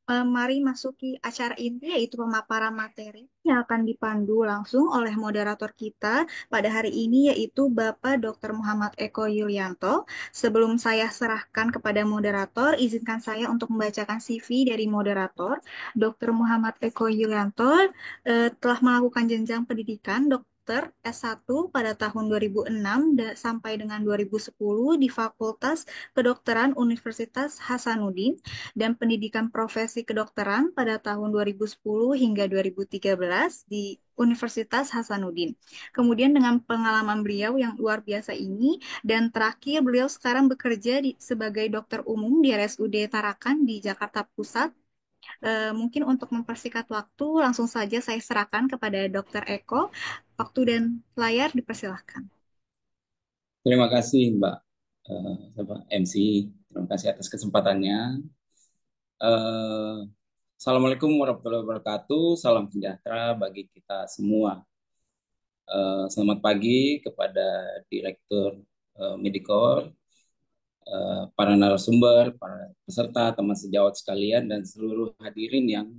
Mari masuki acara inti yaitu pemaparan materi yang akan dipandu langsung oleh moderator kita pada hari ini yaitu Bapak Dr. Muhammad Eko Yulianto. Sebelum saya serahkan kepada moderator, izinkan saya untuk membacakan CV dari moderator. Dr. Muhammad Eko Yulianto telah melakukan jenjang pendidikan dokter S1 pada tahun 2006 sampai dengan 2010 di Fakultas Kedokteran Universitas Hasanuddin dan pendidikan profesi kedokteran pada tahun 2010 hingga 2013 di Universitas Hasanuddin. Kemudian dengan pengalaman beliau yang luar biasa ini dan terakhir beliau sekarang bekerja sebagai dokter umum di RSUD Tarakan di Jakarta Pusat. Mungkin untuk mempersingkat waktu, langsung saja saya serahkan kepada Dokter Eko. Waktu dan layar dipersilahkan. Terima kasih Mbak MC. Terima kasih atas kesempatannya. Eh, Assalamualaikum warahmatullahi wabarakatuh. Salam sejahtera bagi kita semua. Selamat pagi kepada Direktur Medikor, para narasumber, para peserta, teman sejawat sekalian, dan seluruh hadirin yang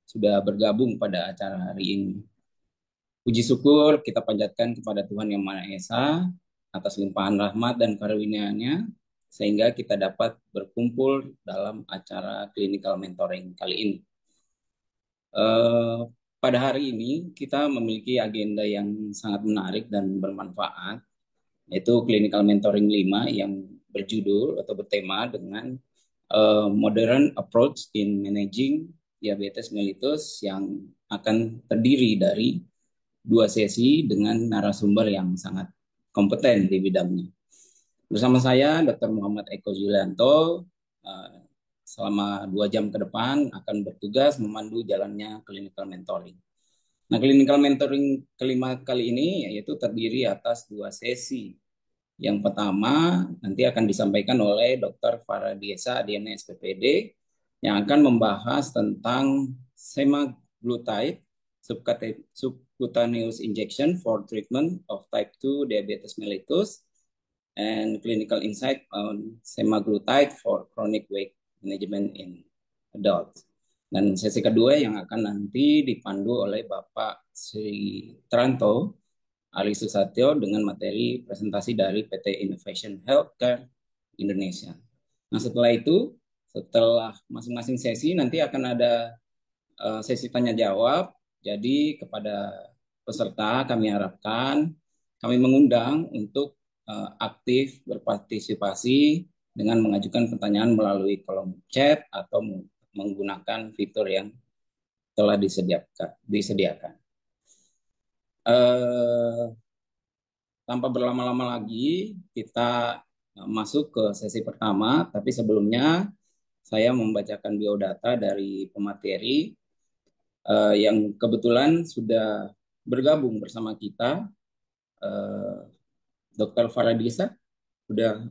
sudah bergabung pada acara hari ini. Puji syukur kita panjatkan kepada Tuhan Yang Maha Esa atas limpahan rahmat dan karunia-Nya sehingga kita dapat berkumpul dalam acara clinical mentoring kali ini. Eh, Pada hari ini kita memiliki agenda yang sangat menarik dan bermanfaat, yaitu clinical mentoring 5 yang berjudul atau bertema dengan Modern Approach in Managing Diabetes Mellitus yang akan terdiri dari 2 sesi dengan narasumber yang sangat kompeten di bidangnya. Bersama saya, Dr. Muhammad Eko Yulianto, selama 2 jam ke depan akan bertugas memandu jalannya clinical mentoring. Nah, clinical mentoring kelima kali ini yaitu terdiri atas 2 sesi. Yang pertama nanti akan disampaikan oleh Dr. Faradiesa Adiana SPPD yang akan membahas tentang semaglutide subcutaneous injection for treatment of type 2 diabetes mellitus and clinical insight on semaglutide for chronic weight management in adults. Dan sesi kedua yang akan nanti dipandu oleh Bapak Sri Tranto Ali Susatyo dengan materi presentasi dari PT Innovation Healthcare Indonesia. Nah, setelah itu, setelah masing-masing sesi nanti akan ada sesi tanya jawab. Jadi kepada peserta kami harapkan kami mengundang untuk aktif berpartisipasi dengan mengajukan pertanyaan melalui kolom chat atau menggunakan fitur yang telah disediakan. Tanpa berlama-lama lagi, kita masuk ke sesi pertama. Tapi sebelumnya, saya membacakan biodata dari pemateri yang kebetulan sudah bergabung bersama kita. Dr. Faradisa, sudah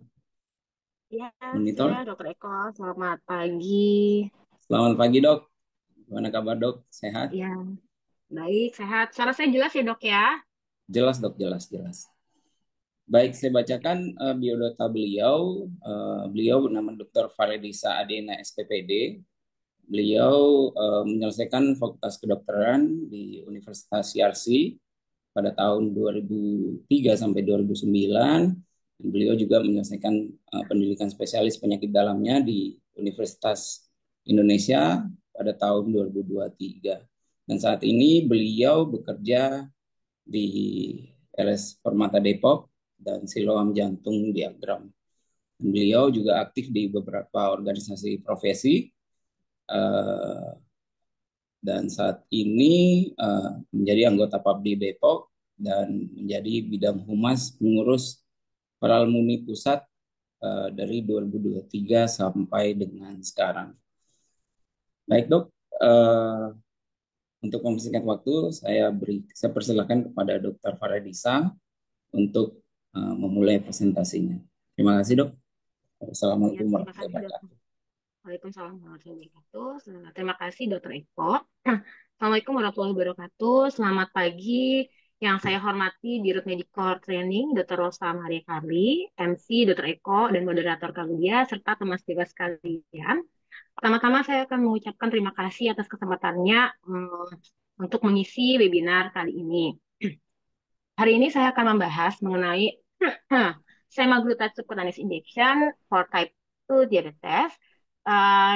Ya, sudah monitor. Dokter Eko, selamat pagi. Selamat pagi, Dok. Gimana kabar, Dok? Sehat? Ya, baik, sehat. Suara saya jelas ya, Dok ya? Jelas, Dok, jelas, jelas. Baik, saya bacakan biodata beliau. Beliau bernama Dr. Faradisa Adena SPPD. Beliau menyelesaikan Fakultas Kedokteran di Universitas CRC pada tahun 2003 sampai 2009. Beliau juga menyelesaikan pendidikan spesialis penyakit dalamnya di Universitas Indonesia pada tahun 2023. Dan saat ini beliau bekerja di RS Permata Depok dan Siloam Jantung Diagram. Beliau juga aktif di beberapa organisasi profesi dan saat ini menjadi anggota PABDI Depok dan menjadi bidang humas pengurus Paralmuni Pusat dari 2023 sampai dengan sekarang. Baik, Dok, untuk mempersingkat waktu saya persilakan kepada Dr. Faradisa untuk memulai presentasinya. Terima kasih, Dok. Ya, Assalamualaikum terima warahmatullahi kasih, Dokter. wabarakatuh. Waalaikumsalam warahmatullahi wabarakatuh. Terima kasih, Dokter Eko. Assalamualaikum warahmatullahi wabarakatuh. Selamat pagi. Yang saya hormati Dirut Medical Training, Dr. Rosa Maria Carly, MC Dr. Eko, dan moderator Claudia, serta teman sejawat sekalian. Pertama-tama saya akan mengucapkan terima kasih atas kesempatannya untuk mengisi webinar kali ini. Hari ini saya akan membahas mengenai semaglutide subcutaneous injection for type 2 diabetes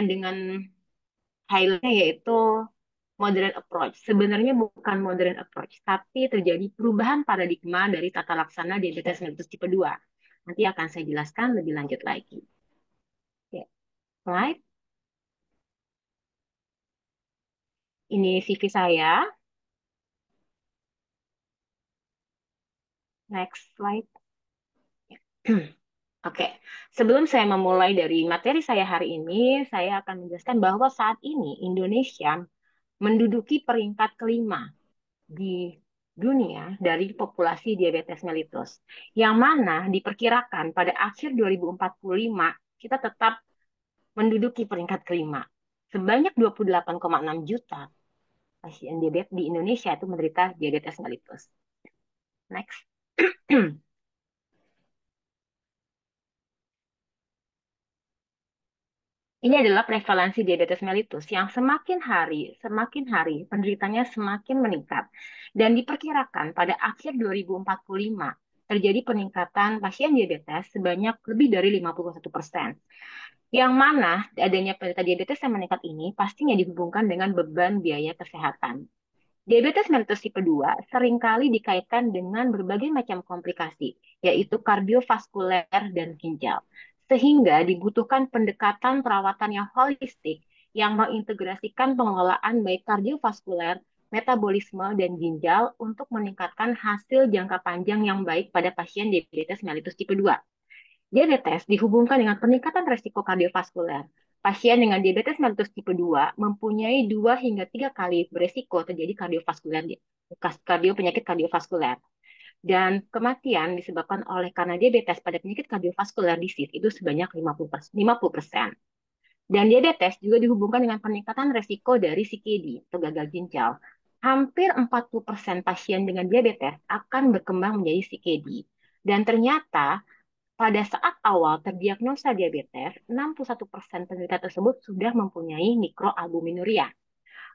dengan highlightnya yaitu modern approach. Sebenarnya bukan modern approach, tapi terjadi perubahan paradigma dari tata laksana diabetes mellitus tipe 2. Nanti akan saya jelaskan lebih lanjut lagi. Oke, slide. Ini CV saya. Next slide. Oke, sebelum saya memulai dari materi saya hari ini, saya akan menjelaskan bahwa saat ini Indonesia menduduki peringkat kelima di dunia dari populasi diabetes mellitus, yang mana diperkirakan pada akhir 2045 kita tetap menduduki peringkat kelima. Sebanyak 28,6 juta pasien diabetes di Indonesia itu menderita diabetes mellitus. Next. Ini adalah prevalensi diabetes mellitus yang semakin hari penderitanya semakin meningkat. Dan diperkirakan pada akhir 2045 terjadi peningkatan pasien diabetes sebanyak lebih dari 51%. Yang mana adanya penderita diabetes yang meningkat ini pastinya dihubungkan dengan beban biaya kesehatan. Diabetes mellitus tipe 2 seringkali dikaitkan dengan berbagai macam komplikasi, yaitu kardiovaskuler dan ginjal. Sehingga dibutuhkan pendekatan perawatan yang holistik yang mengintegrasikan pengelolaan baik kardiovaskuler, metabolisme, dan ginjal untuk meningkatkan hasil jangka panjang yang baik pada pasien diabetes mellitus tipe 2. Diabetes dihubungkan dengan peningkatan resiko kardiovaskuler. Pasien dengan diabetes mellitus tipe 2 mempunyai 2 hingga 3 kali beresiko terjadi penyakit kardiovaskuler. Dan kematian disebabkan oleh karena diabetes pada penyakit kardiovaskuler disease itu sebanyak 50%. Dan diabetes juga dihubungkan dengan peningkatan resiko dari CKD atau gagal ginjal. Hampir 40% pasien dengan diabetes akan berkembang menjadi CKD. Dan ternyata pada saat awal terdiagnosa diabetes, 61% penderita tersebut sudah mempunyai mikroalbuminuria.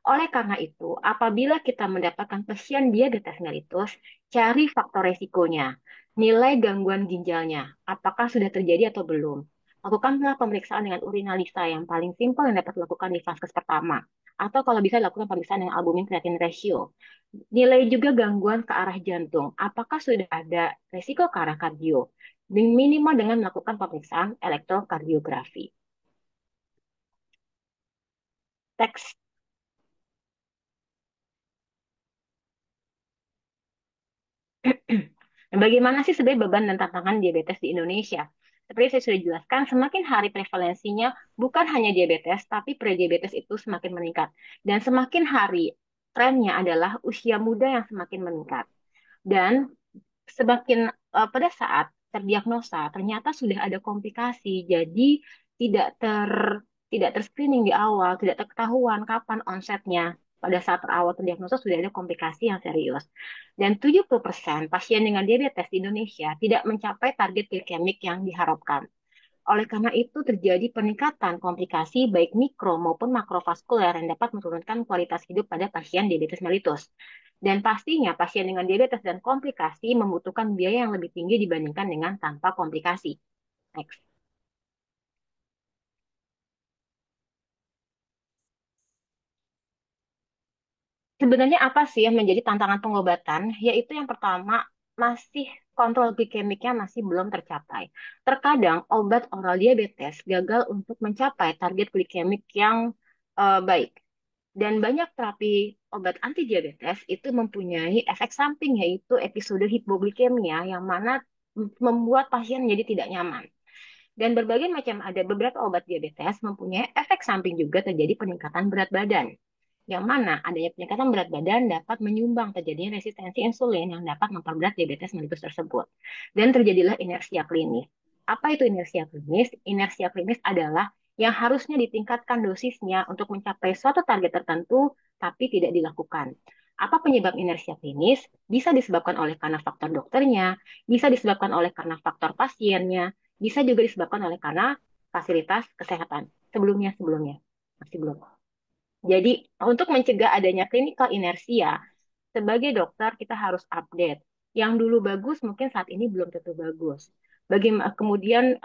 Oleh karena itu, apabila kita mendapatkan pasien diabetes mellitus, cari faktor resikonya, nilai gangguan ginjalnya, apakah sudah terjadi atau belum. Lakukanlah pemeriksaan dengan urinalisa yang paling simpel yang dapat dilakukan di fase pertama. Atau kalau bisa dilakukan pemeriksaan dengan albumin creatinine ratio. Nilai juga gangguan ke arah jantung, apakah sudah ada resiko ke arah kardio. Minimal dengan melakukan pemeriksaan elektrokardiografi. Teks. Nah, bagaimana sih sebenarnya beban dan tantangan diabetes di Indonesia? Seperti saya sudah jelaskan, semakin hari prevalensinya bukan hanya diabetes, tapi prediabetes itu semakin meningkat. Dan semakin hari trennya adalah usia muda yang semakin meningkat. Dan semakin pada saat terdiagnosa ternyata sudah ada komplikasi, jadi tidak ter tidak terscreening di awal, tidak ketahuan kapan onsetnya. Pada saat awal terdiagnosa sudah ada komplikasi yang serius. Dan 70% pasien dengan diabetes di Indonesia tidak mencapai target glikemik yang diharapkan. Oleh karena itu terjadi peningkatan komplikasi baik mikro maupun makrovaskuler yang dapat menurunkan kualitas hidup pada pasien diabetes mellitus. Dan pastinya pasien dengan diabetes dan komplikasi membutuhkan biaya yang lebih tinggi dibandingkan dengan tanpa komplikasi. Next. Sebenarnya apa sih yang menjadi tantangan pengobatan? Yaitu yang pertama, masih kontrol glikemiknya masih belum tercapai. Terkadang obat oral diabetes gagal untuk mencapai target glikemik yang baik. Dan banyak terapi obat anti diabetes itu mempunyai efek samping yaitu episode hipoglikemia yang mana membuat pasien menjadi tidak nyaman. Dan berbagai macam ada beberapa obat diabetes mempunyai efek samping juga terjadi peningkatan berat badan. Yang mana adanya peningkatan berat badan dapat menyumbang terjadinya resistensi insulin yang dapat memperberat diabetes mellitus tersebut. Dan terjadilah inersia klinis. Apa itu inersia klinis? Inersia klinis adalah yang harusnya ditingkatkan dosisnya untuk mencapai suatu target tertentu, tapi tidak dilakukan. Apa penyebab inersia klinis? Bisa disebabkan oleh karena faktor dokternya, bisa disebabkan oleh karena faktor pasiennya, bisa juga disebabkan oleh karena fasilitas kesehatan. sebelumnya, sebelumnya. Masih belum. Jadi, untuk mencegah adanya clinical inersia, sebagai dokter kita harus update. Yang dulu bagus mungkin saat ini belum tentu bagus. Kemudian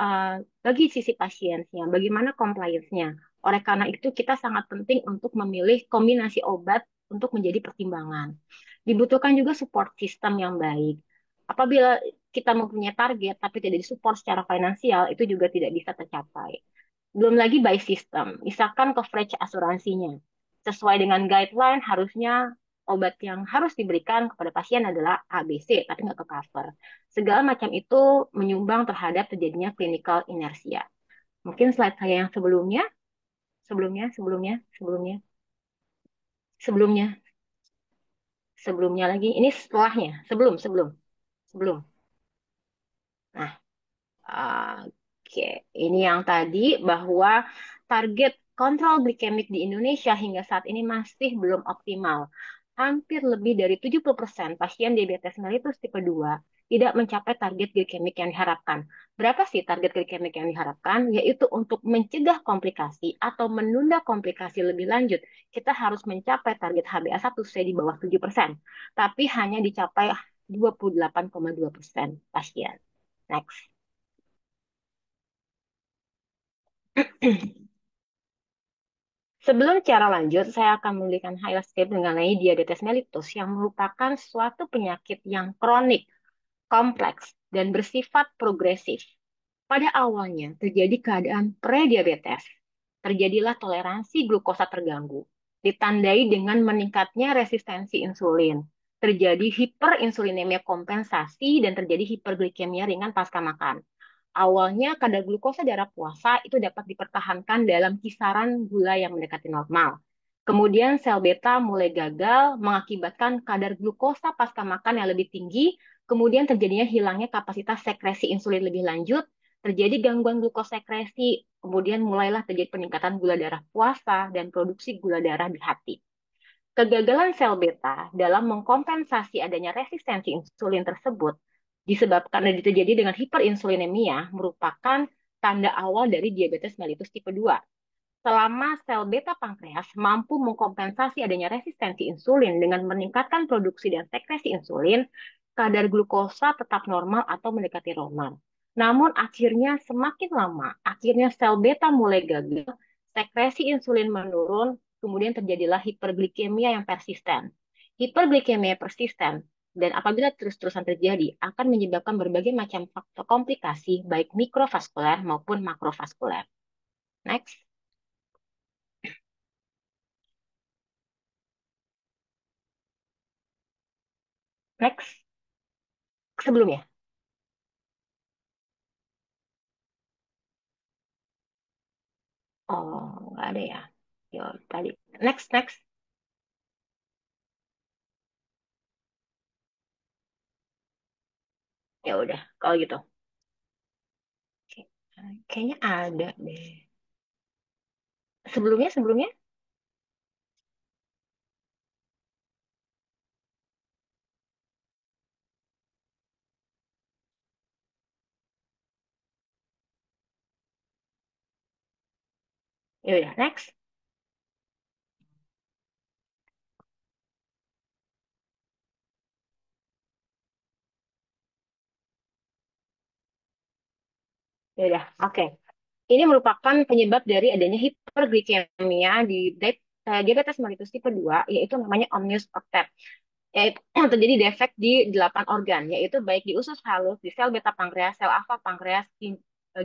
bagi sisi pasiennya, bagaimana compliance-nya. Oleh karena itu kita sangat penting untuk memilih kombinasi obat untuk menjadi pertimbangan. Dibutuhkan juga support system yang baik. Apabila kita mempunyai target tapi tidak disupport secara finansial, itu juga tidak bisa tercapai. Belum lagi by system, misalkan coverage asuransinya. Sesuai dengan guideline, harusnya obat yang harus diberikan kepada pasien adalah ABC, tapi nggak ke cover. Segala macam itu menyumbang terhadap terjadinya clinical inersia. Mungkin slide saya yang sebelumnya, sebelumnya, sebelumnya, sebelumnya, sebelumnya, sebelumnya lagi. Ini setelahnya, sebelum, sebelum, sebelum. Nah, oke, ini yang tadi bahwa target kontrol glikemik di Indonesia hingga saat ini masih belum optimal. Hampir lebih dari 70% pasien diabetes mellitus tipe 2 tidak mencapai target glikemik yang diharapkan. Berapa sih target glikemik yang diharapkan? Yaitu untuk mencegah komplikasi atau menunda komplikasi lebih lanjut, kita harus mencapai target HbA1c di bawah 7%, tapi hanya dicapai 28,2% pasien. Next. Sebelum cara lanjut, saya akan memberikan highlight script mengenai diabetes mellitus yang merupakan suatu penyakit yang kronik, kompleks, dan bersifat progresif. Pada awalnya terjadi keadaan prediabetes. Terjadilah toleransi glukosa terganggu, ditandai dengan meningkatnya resistensi insulin. Terjadi hiperinsulinemia kompensasi dan terjadi hiperglikemia ringan pasca makan. Awalnya kadar glukosa darah puasa itu dapat dipertahankan dalam kisaran gula yang mendekati normal. Kemudian sel beta mulai gagal mengakibatkan kadar glukosa pasca makan yang lebih tinggi, kemudian terjadinya hilangnya kapasitas sekresi insulin lebih lanjut, terjadi gangguan glukosekresi, kemudian mulailah terjadi peningkatan gula darah puasa dan produksi gula darah di hati. Kegagalan sel beta dalam mengkompensasi adanya resistensi insulin tersebut disebabkan dan terjadi dengan hiperinsulinemia merupakan tanda awal dari diabetes mellitus tipe 2. Selama sel beta pankreas mampu mengkompensasi adanya resistensi insulin dengan meningkatkan produksi dan sekresi insulin, kadar glukosa tetap normal atau mendekati normal. Namun akhirnya semakin lama, akhirnya sel beta mulai gagal, sekresi insulin menurun, kemudian terjadilah hiperglikemia yang persisten. Hiperglikemia persisten dan apabila terus-terusan terjadi akan menyebabkan berbagai macam faktor komplikasi baik mikrovaskuler maupun makrovaskuler. Next. Next. Sebelumnya. Oh, nggak ada ya. Yo, tadi. Next, next. Ya udah, kalau gitu. Oke. Kayaknya ada deh. Sebelumnya, sebelumnya. Ya udah, next. Ya udah, oke. Ini merupakan penyebab dari adanya hiperglikemia di diabetes mellitus tipe 2, yaitu namanya omnius octet. Yaitu terjadi defek di 8 organ, yaitu baik di usus halus, di sel beta pankreas, sel alfa pankreas,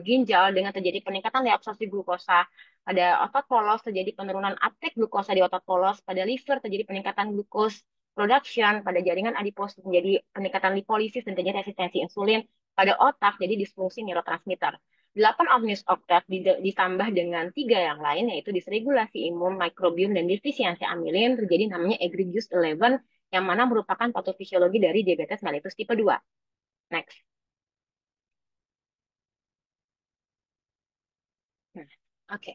ginjal dengan terjadi peningkatan reabsorpsi glukosa. Pada otot polos terjadi penurunan uptake glukosa di otot polos, pada liver terjadi peningkatan glucose production, pada jaringan adipos menjadi peningkatan lipolisis dan terjadi resistensi insulin, pada otak jadi disfungsi neurotransmitter. 8 omnius octet ditambah dengan 3 yang lain, yaitu disregulasi imun, mikrobiom, dan defisiensi amilin, terjadi namanya egregious 11, yang mana merupakan patofisiologi dari diabetes mellitus tipe 2. Next. Nah, oke.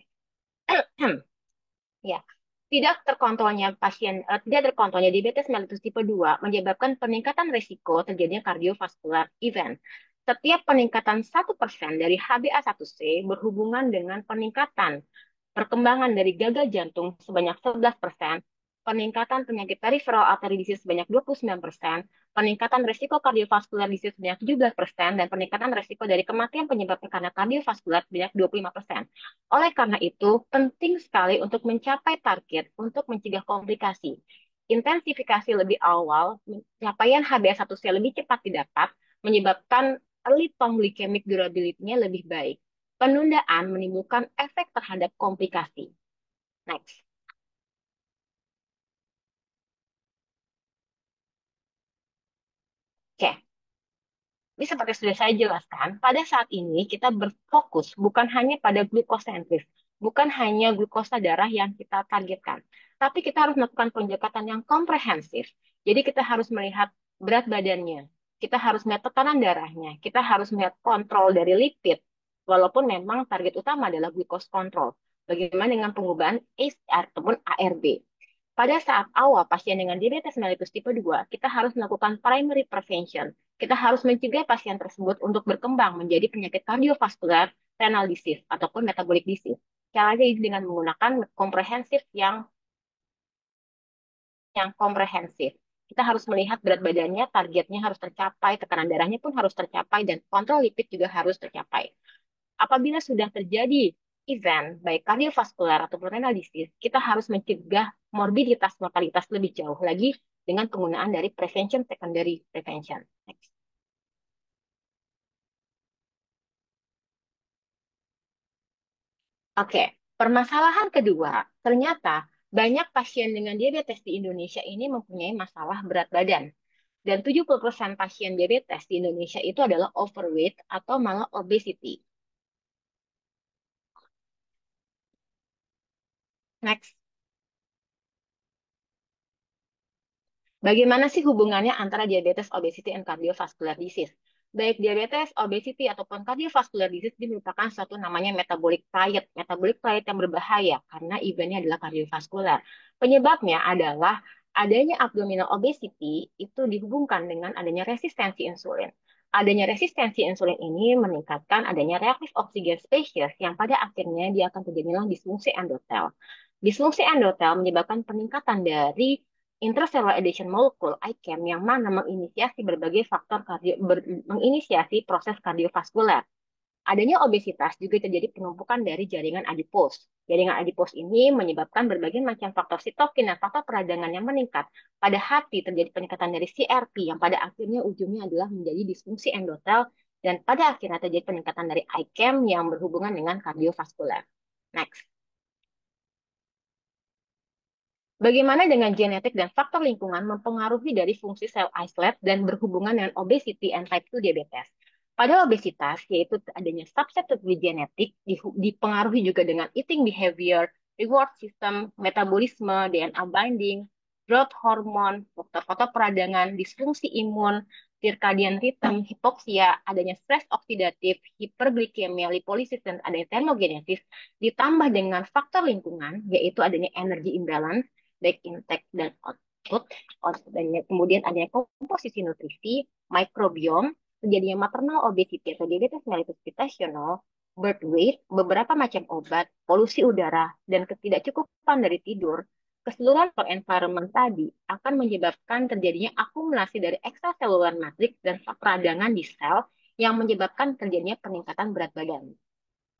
Ya, tidak terkontrolnya diabetes mellitus tipe 2 menyebabkan peningkatan risiko terjadinya kardiovaskular event. Setiap peningkatan 1% dari HbA1c berhubungan dengan peningkatan perkembangan dari gagal jantung sebanyak 11%, peningkatan penyakit peripheral artery disease sebanyak 29%, peningkatan risiko kardiovaskular disease sebanyak 17%, dan peningkatan risiko dari kematian penyebab karena kardiovaskular sebanyak 25%. Oleh karena itu, penting sekali untuk mencapai target untuk mencegah komplikasi. Intensifikasi lebih awal, pencapaian HbA1c lebih cepat didapat, menyebabkan early thrombolycemic durability-nya lebih baik. Penundaan menimbulkan efek terhadap komplikasi. Next. Oke, ini seperti sudah saya jelaskan, pada saat ini kita berfokus bukan hanya pada glukosentris, bukan hanya glukosa darah yang kita targetkan, tapi kita harus melakukan pendekatan yang komprehensif. Jadi kita harus melihat berat badannya, kita harus melihat tekanan darahnya, kita harus melihat kontrol dari lipid, walaupun memang target utama adalah glucose control. Bagaimana dengan pengubahan ACR ataupun ARB? Pada saat awal pasien dengan diabetes mellitus tipe 2, kita harus melakukan primary prevention. Kita harus mencegah pasien tersebut untuk berkembang menjadi penyakit kardiovaskular, renal disease, ataupun metabolic disease. Caranya ini dengan menggunakan komprehensif yang komprehensif. Kita harus melihat berat badannya, targetnya harus tercapai, tekanan darahnya pun harus tercapai, dan kontrol lipid juga harus tercapai. Apabila sudah terjadi event, baik kardiovaskular ataupun renal disease, kita harus mencegah morbiditas mortalitas lebih jauh lagi dengan penggunaan dari prevention secondary prevention. Next. Oke, permasalahan kedua, ternyata banyak pasien dengan diabetes di Indonesia ini mempunyai masalah berat badan. Dan 70% pasien diabetes di Indonesia itu adalah overweight atau malah obesity. Next. Bagaimana sih hubungannya antara diabetes, obesity, and cardiovascular disease? Baik diabetes, obesity, ataupun cardiovascular disease ini merupakan suatu namanya metabolic riot. Metabolic riot yang berbahaya karena eventnya adalah kardiovaskular. Penyebabnya adalah adanya abdominal obesity itu dihubungkan dengan adanya resistensi insulin. Adanya resistensi insulin ini meningkatkan adanya reaktif oksigen species yang pada akhirnya dia akan terjadilah disfungsi endotel. Disfungsi endotel menyebabkan peningkatan dari intracellular adhesion molecule ICAM yang mana menginisiasi berbagai faktor menginisiasi proses kardiovaskular. Adanya obesitas juga terjadi penumpukan dari jaringan adipos. Jaringan adipos ini menyebabkan berbagai macam faktor sitokin dan faktor peradangan yang meningkat. Pada hati terjadi peningkatan dari CRP yang pada akhirnya ujungnya adalah menjadi disfungsi endotel dan pada akhirnya terjadi peningkatan dari ICAM yang berhubungan dengan kardiovaskular. Next. Bagaimana dengan genetik dan faktor lingkungan mempengaruhi dari fungsi sel islet dan berhubungan dengan obesity and type 2 diabetes? Pada obesitas, yaitu adanya subset genetik, dipengaruhi juga dengan eating behavior, reward system, metabolisme, DNA binding, growth hormone, faktor-faktor peradangan, disfungsi imun, circadian rhythm, hipoksia, adanya stres oksidatif, hiperglikemia, lipolisis, dan adanya termogenesis, ditambah dengan faktor lingkungan, yaitu adanya energy imbalance, baik intake dan output, dan kemudian adanya komposisi nutrisi, mikrobiom, terjadinya maternal obesity atau diabetes mellitus gestasional, birth weight, beberapa macam obat, polusi udara, dan ketidakcukupan dari tidur, keseluruhan per environment tadi akan menyebabkan terjadinya akumulasi dari ekstraselular matrix dan peradangan di sel yang menyebabkan terjadinya peningkatan berat badan.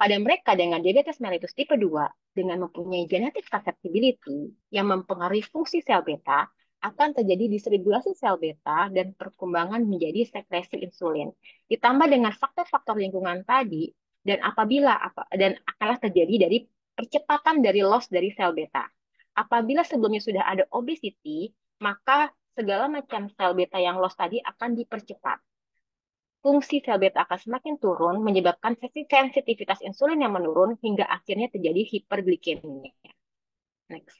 Pada mereka dengan diabetes mellitus tipe 2 dengan mempunyai genetic susceptibility yang mempengaruhi fungsi sel beta, akan terjadi disregulasi sel beta dan perkembangan menjadi sekresi insulin. Ditambah dengan faktor-faktor lingkungan tadi, dan akanlah terjadi dari percepatan dari loss dari sel beta. Apabila sebelumnya sudah ada obesity, maka segala macam sel beta yang loss tadi akan dipercepat. Fungsi sel beta akan semakin turun, menyebabkan sensitivitas insulin yang menurun hingga akhirnya terjadi hiperglikemia. Next.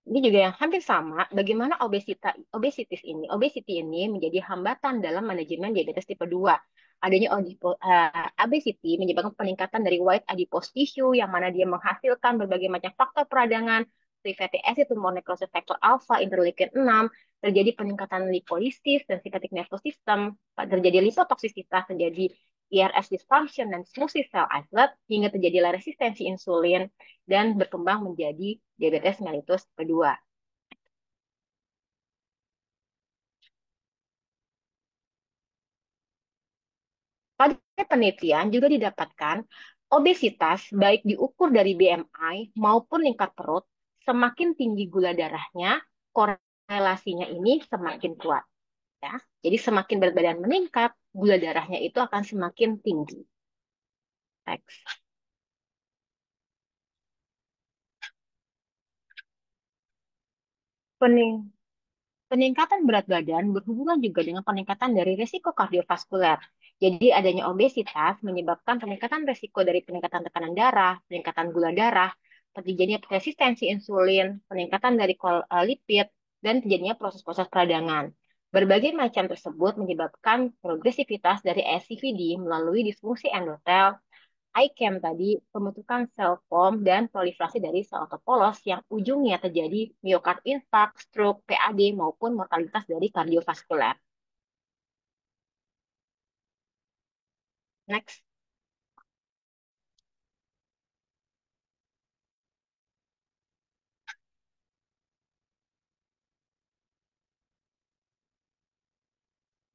Ini juga yang hampir sama, bagaimana obesity ini menjadi hambatan dalam manajemen diabetes tipe 2. Adanya obesity menyebabkan peningkatan dari white adipose tissue, yang mana dia menghasilkan berbagai macam faktor peradangan, free fatty acid, tumor necrosis faktor alfa, interleukin 6, terjadi peningkatan lipolisis dan simpatic nervous system, terjadi lipotoksisitas, terjadi IRS dysfunction dan smoothie cell islet, hingga terjadilah resistensi insulin dan berkembang menjadi diabetes mellitus kedua. Pada penelitian juga didapatkan obesitas baik diukur dari BMI maupun lingkar perut, semakin tinggi gula darahnya, korelasinya ini semakin kuat. Ya. Jadi semakin berat badan meningkat, gula darahnya itu akan semakin tinggi. Next. Pening Peningkatan berat badan berhubungan juga dengan peningkatan dari risiko kardiovaskuler. Jadi adanya obesitas menyebabkan peningkatan risiko dari peningkatan tekanan darah, peningkatan gula darah, terjadinya resistensi insulin, peningkatan dari lipid, dan terjadinya proses-proses peradangan. Berbagai macam tersebut menyebabkan progresivitas dari SCVD melalui disfungsi endotel, ICAM tadi, pembentukan sel foam dan proliferasi dari sel otot polos yang ujungnya terjadi miokard infarct, stroke, PAD, maupun mortalitas dari kardiovaskuler. Next.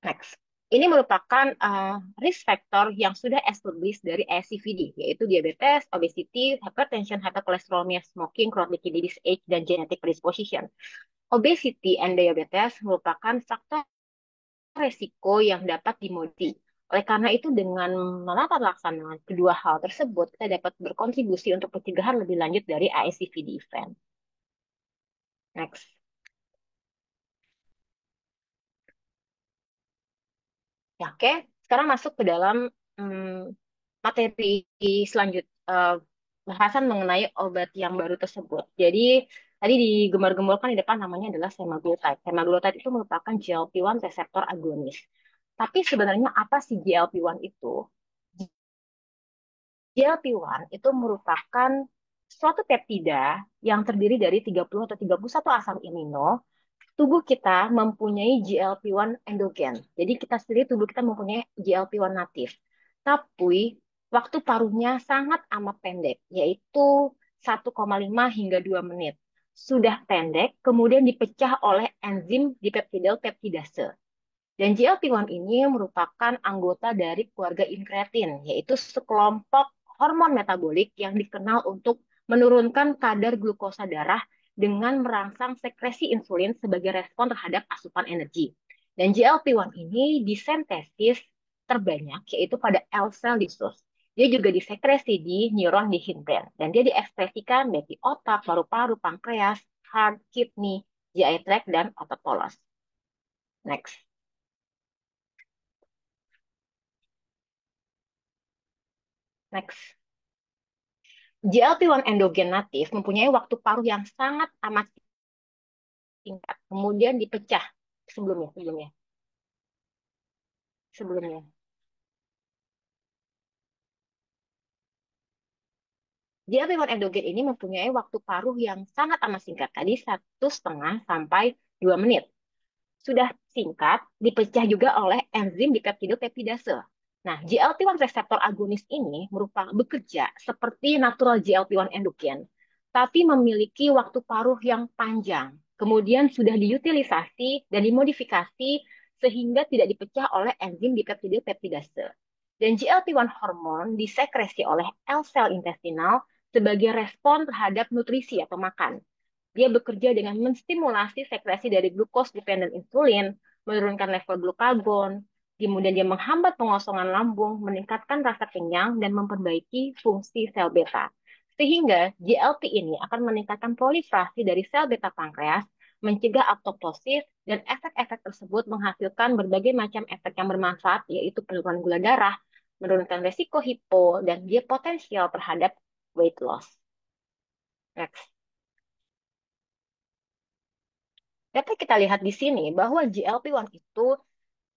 Next. Ini merupakan risk factor yang sudah established dari ASCVD, yaitu diabetes, obesity, hypertension, hyperkolesterolemia, smoking, chronic kidney disease, age, dan genetic predisposition. Obesity and diabetes merupakan faktor resiko yang dapat dimodifikasi. Oleh karena itu, dengan menata laksanaan kedua hal tersebut, kita dapat berkontribusi untuk pencegahan lebih lanjut dari ASCVD event. Next. Ya, oke. Sekarang masuk ke dalam materi selanjutnya, bahasan mengenai obat yang baru tersebut. Jadi, tadi digembar-gemborkan di depan namanya adalah semaglutide. Semaglutide itu merupakan GLP-1 reseptor agonis. Tapi sebenarnya apa sih GLP-1 itu? GLP-1 itu merupakan suatu peptida yang terdiri dari 30 atau 31 asam amino. Tubuh kita mempunyai GLP-1 endogen. Jadi kita sendiri tubuh kita mempunyai GLP-1 natif. Tapi waktu paruhnya sangat amat pendek, yaitu 1,5 hingga 2 menit. Sudah pendek, kemudian dipecah oleh enzim dipeptidyl peptidase. Dan GLP-1 ini merupakan anggota dari keluarga inkretin, yaitu sekelompok hormon metabolik yang dikenal untuk menurunkan kadar glukosa darah dengan merangsang sekresi insulin sebagai respon terhadap asupan energi. Dan GLP-1 ini disintesis terbanyak yaitu pada L-cell disus. Dia juga disekresi di neuron di hindbrain dan dia diekspresikan di otak, paru-paru, pankreas, heart, kidney, GI tract, dan otot polos. Next. Next. GLP-1 endogen natif mempunyai waktu paruh yang sangat amat singkat, kemudian dipecah sebelumnya. GLP-1 endogen ini mempunyai waktu paruh yang sangat amat singkat, tadi 1,5 sampai 2 menit. Sudah singkat, dipecah juga oleh enzim dipeptidopeptidase. Nah, GLP-1 reseptor agonis ini merupakan bekerja seperti natural GLP-1 endogen, tapi memiliki waktu paruh yang panjang. Kemudian sudah diutilisasi dan dimodifikasi sehingga tidak dipecah oleh enzim dipeptidopeptidase. Dan GLP-1 hormon disekresi oleh L-sel intestinal sebagai respon terhadap nutrisi atau makan. Dia bekerja dengan menstimulasi sekresi dari glukos dependent insulin, menurunkan level glukagon, kemudian dia menghambat pengosongan lambung, meningkatkan rasa kenyang, dan memperbaiki fungsi sel beta. Sehingga GLP ini akan meningkatkan proliferasi dari sel beta pankreas, mencegah apoptosis, dan efek-efek tersebut menghasilkan berbagai macam efek yang bermanfaat, yaitu penurunan gula darah, menurunkan resiko hipo, dan dia potensial terhadap weight loss. Next. Dapat kita lihat di sini bahwa GLP-1 itu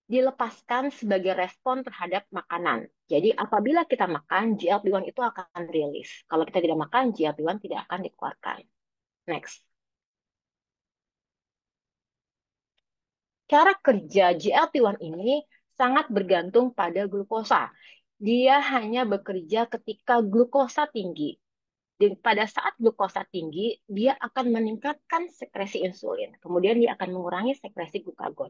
dilepaskan sebagai respon terhadap makanan. Jadi apabila kita makan, GLP-1 itu akan rilis. Kalau kita tidak makan, GLP-1 tidak akan dikeluarkan. Next. Cara kerja GLP-1 ini sangat bergantung pada glukosa. Dia hanya bekerja ketika glukosa tinggi. Dan pada saat glukosa tinggi, dia akan meningkatkan sekresi insulin. Kemudian dia akan mengurangi sekresi glukagon.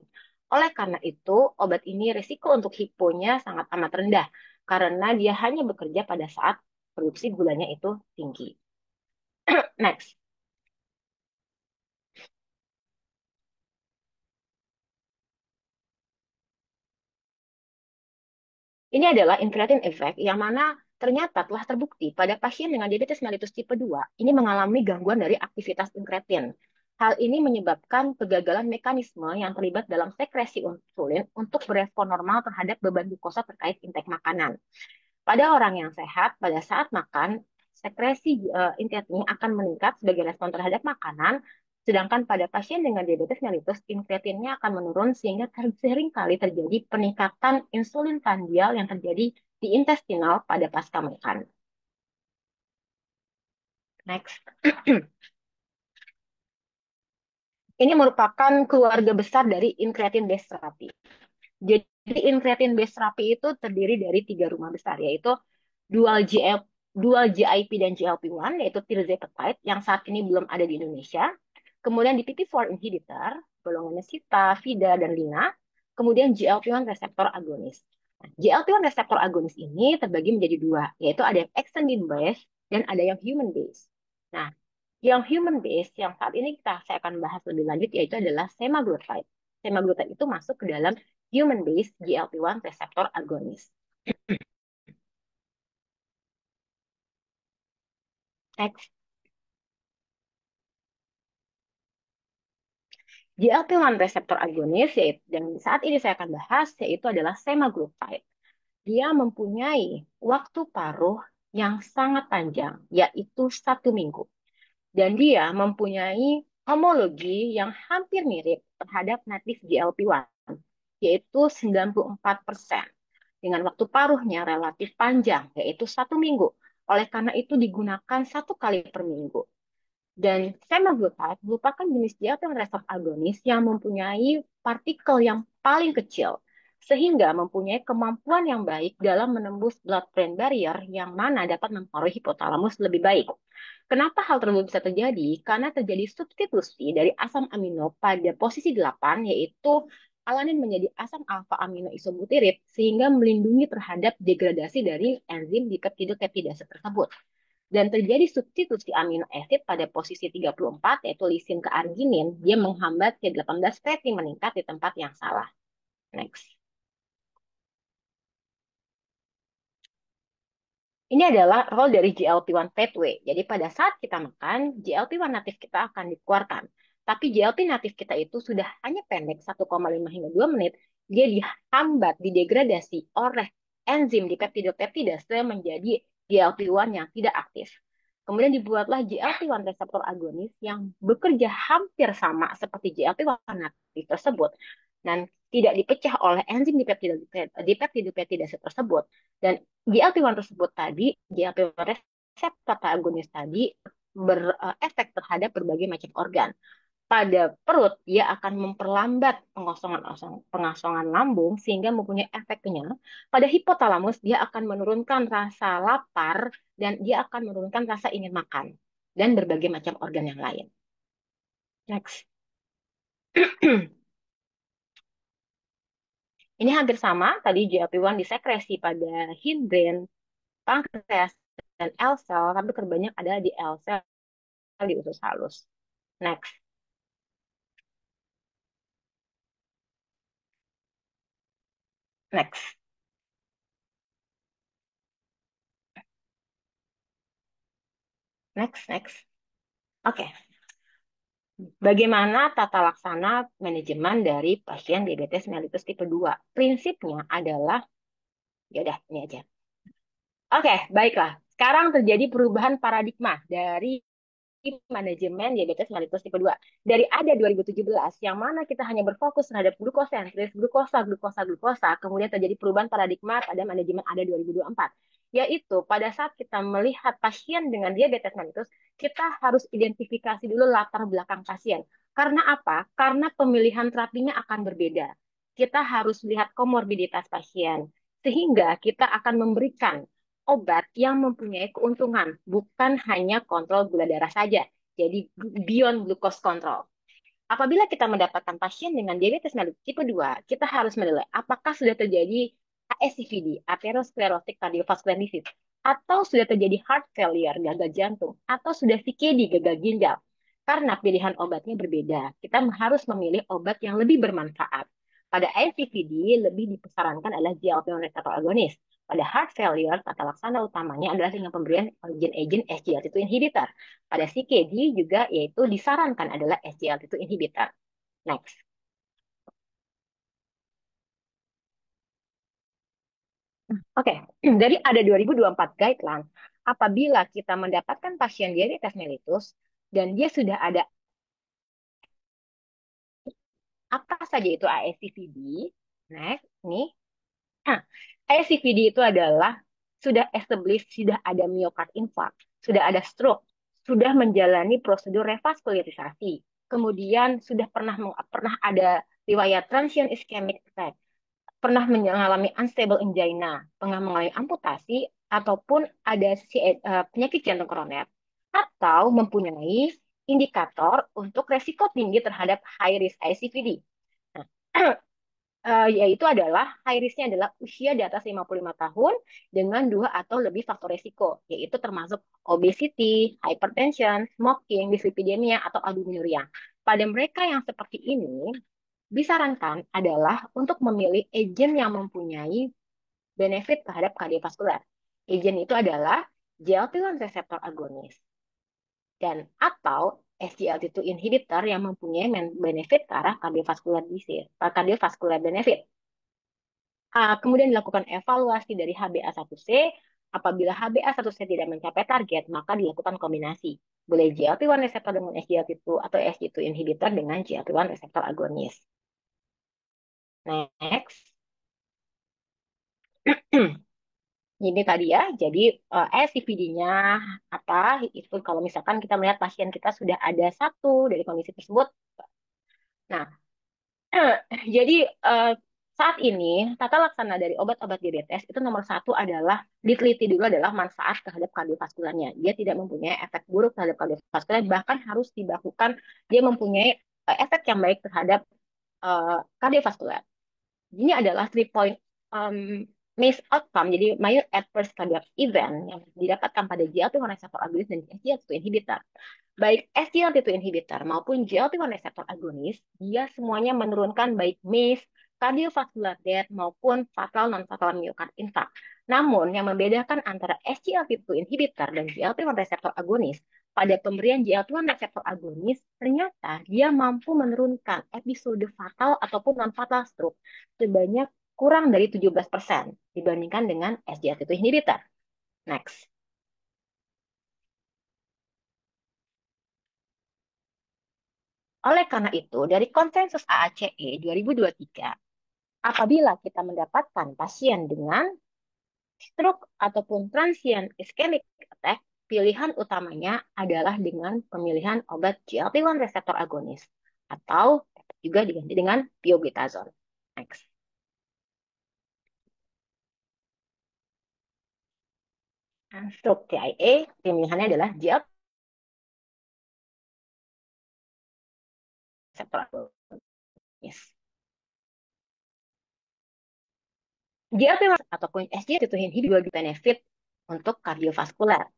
Oleh karena itu, obat ini risiko untuk hiponya sangat amat rendah karena dia hanya bekerja pada saat produksi gulanya itu tinggi. Next. Ini adalah incretin effect yang mana ternyata telah terbukti pada pasien dengan diabetes mellitus tipe 2 ini mengalami gangguan dari aktivitas incretin. Hal ini menyebabkan kegagalan mekanisme yang terlibat dalam sekresi insulin untuk berespon normal terhadap beban glukosa terkait intake makanan. Pada orang yang sehat, pada saat makan, sekresi inkretin akan meningkat sebagai respon terhadap makanan, sedangkan pada pasien dengan diabetes mellitus, inkretinnya akan menurun sehingga sering kali terjadi peningkatan insulin kandial yang terjadi di intestinal pada pasca makan. Next. Ini merupakan keluarga besar dari incretin based therapy. Jadi incretin based therapy itu terdiri dari 3 rumah besar, yaitu dual GL, dual GIP dan GLP-1, yaitu tirzepatide yang saat ini belum ada di Indonesia. Kemudian di DPP-4 inhibitor, golongannya Sita, Vida, dan Lina. Kemudian GLP-1 reseptor agonis. Nah, GLP-1 reseptor agonis ini terbagi menjadi 2, yaitu ada yang extended base dan ada yang human base. Nah, yang human base yang saat ini saya akan bahas lebih lanjut yaitu adalah semaglutide. Semaglutide itu masuk ke dalam human base GLP-1 reseptor agonis. Next. GLP-1 reseptor agonis yaitu, dan saat ini saya akan bahas yaitu adalah semaglutide. Dia mempunyai waktu paruh yang sangat panjang, yaitu 1 minggu. Dan dia mempunyai homologi yang hampir mirip terhadap native GLP-1, yaitu 94%. Dengan waktu paruhnya relatif panjang, yaitu 1 minggu. Oleh karena itu digunakan 1 kali per minggu. Dan semaglutide merupakan jenis diethyl reseptor agonis yang mempunyai partikel yang paling kecil, sehingga mempunyai kemampuan yang baik dalam menembus blood-brain barrier yang mana dapat mempengaruhi hipotalamus lebih baik. Kenapa hal tersebut bisa terjadi? Karena terjadi substitusi dari asam amino pada posisi 8, yaitu alanin menjadi asam alfa amino isobutyrit, sehingga melindungi terhadap degradasi dari enzim di peptidopeptidase tersebut. Dan terjadi substitusi amino asid pada posisi 34, yaitu lisin ke arginin, dia menghambat C18 fatty meningkat di tempat yang salah. Next. Ini adalah role dari GLP-1 pathway. Jadi pada saat kita makan, GLP-1 natif kita akan dikeluarkan. Tapi GLP natif kita itu sudah hanya pendek 1,5 hingga 2 menit, dia dihambat, didegradasi oleh enzim di peptidopeptidase menjadi GLP-1 yang tidak aktif. Kemudian dibuatlah GLP-1 reseptor agonis yang bekerja hampir sama seperti GLP-1 natif tersebut dan tidak dipecah oleh enzim di peptidopeptidase tersebut. Dan GLP-1 tersebut tadi, GLP-1 reseptor agonis tadi berefek terhadap berbagai macam organ. Pada perut, dia akan memperlambat pengosongan lambung sehingga mempunyai efeknya. Pada hipotalamus, dia akan menurunkan rasa lapar dan dia akan menurunkan rasa ingin makan dan berbagai macam organ yang lain. Next. Ini hampir sama, tadi GLP-1 disekresi pada hindbrain, pankreas, dan L cell, tapi terbanyak ada di L cell di usus halus. Next. Next. Next. Next. Oke. Okay. Bagaimana tata laksana manajemen dari pasien diabetes mellitus tipe 2? Prinsipnya adalah, ya udah, ini aja. Oke, baiklah. Sekarang terjadi perubahan paradigma dari manajemen diabetes mellitus tipe 2. Dari ada 2017, yang mana kita hanya berfokus terhadap glukosentris, glukosa, kemudian terjadi perubahan paradigma pada manajemen ada 2024. Yaitu pada saat kita melihat pasien dengan diabetes mellitus, kita harus identifikasi dulu latar belakang pasien. Karena apa? Karena pemilihan terapinya akan berbeda. Kita harus lihat komorbiditas pasien. Sehingga kita akan memberikan obat yang mempunyai keuntungan, bukan hanya kontrol gula darah saja. Jadi beyond glucose control. Apabila kita mendapatkan pasien dengan diabetes mellitus tipe 2, kita harus menilai apakah sudah terjadi ASCVD, atherosclerotic cardiovascular disease, atau sudah terjadi heart failure, gagal jantung, atau sudah CKD, gagal ginjal. Karena pilihan obatnya berbeda, kita harus memilih obat yang lebih bermanfaat. Pada ASCVD, lebih disarankan adalah GLP-1 receptor agonis. Pada heart failure, tata laksana utamanya adalah dengan pemberian agent SGLT2 inhibitor. Pada CKD juga yaitu disarankan adalah SGLT2 inhibitor. Next. Oke, dari ada 2024 guideline, apabila kita mendapatkan pasien diabetes mellitus dan dia sudah ada apa saja itu ASCVD, next, nih, nah, ASCVD itu adalah sudah established, sudah ada myocard infarct, sudah ada stroke, sudah menjalani prosedur revaskularisasi, kemudian sudah pernah ada riwayat transient ischemic attack, pernah mengalami unstable angina, pernah mengalami amputasi, ataupun ada penyakit jantung koroner, atau mempunyai indikator untuk resiko tinggi terhadap high risk ICVD. Nah, yaitu adalah high risk-nya adalah usia di atas 55 tahun dengan dua atau lebih faktor resiko, yaitu termasuk obesity, hypertension, smoking, dyslipidemia, atau albuminuria. Pada mereka yang seperti ini, disarankan adalah untuk memilih agen yang mempunyai benefit terhadap kardiovaskular. Agen itu adalah GLP-1 reseptor agonis dan atau SGLT2 inhibitor yang mempunyai benefit ke arah kardiovaskular disease, kardiovaskular benefit. Kemudian dilakukan evaluasi dari HbA1c. Apabila HbA1c tidak mencapai target, maka dilakukan kombinasi. Boleh GLP-1 reseptor dengan SGLT2 atau SGLT2 inhibitor dengan GLP-1 reseptor agonis. Next. Ini tadi ya, jadi SCVD-nya apa, itu kalau misalkan kita melihat pasien kita sudah ada satu dari kondisi tersebut. Nah, jadi saat ini tata laksana dari obat-obat diabetes itu nomor satu adalah diteliti dulu adalah manfaat terhadap kardiovaskularnya. Dia tidak mempunyai efek buruk terhadap kardiovaskular, bahkan harus dilakukan dia mempunyai efek yang baik terhadap kardiovaskular. Ini adalah 3 point MACE outcome, jadi major adverse cardiac event yang didapatkan pada GLP-1 reseptor agonis dan SGLT2 inhibitor. Baik SGLT2 inhibitor maupun GLP-1 reseptor agonis, dia semuanya menurunkan baik MACE, cardiovascular death maupun fatal non-fatal myocard infarct. Namun yang membedakan antara SGLT2 inhibitor dan GLP-1 reseptor agonis, pada pemberian GLP-1 reseptor agonis, ternyata dia mampu menurunkan episode fatal ataupun non-fatal stroke sebanyak kurang dari 17% dibandingkan dengan SGLT2 inhibitor. Next. Oleh karena itu, dari konsensus AACE 2023, apabila kita mendapatkan pasien dengan stroke ataupun transient ischemic attack, pilihan utamanya adalah dengan pemilihan obat GLP-1 reseptor agonis atau juga diganti dengan pioglitazone. Next. Stroke TIA, pilihannya adalah GLP reseptor agonis. GLP-1 ataupun SGLT2 inhibitor benefit untuk kardiovaskular.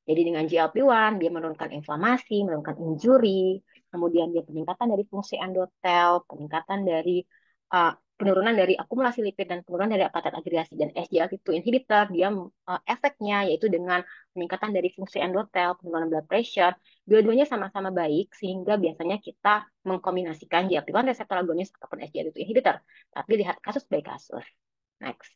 Jadi dengan GLP-1 dia menurunkan inflamasi, menurunkan injury, kemudian dia peningkatan dari fungsi endotel, peningkatan dari penurunan dari akumulasi lipid dan penurunan dari apatan agregasi, dan SGLT2 inhibitor dia efeknya yaitu dengan peningkatan dari fungsi endotel, penurunan blood pressure, dua-duanya sama-sama baik sehingga biasanya kita mengkombinasikan GLP-1 reseptor agonis ataupun SGLT2 inhibitor. Tapi lihat kasus by kasus. Next.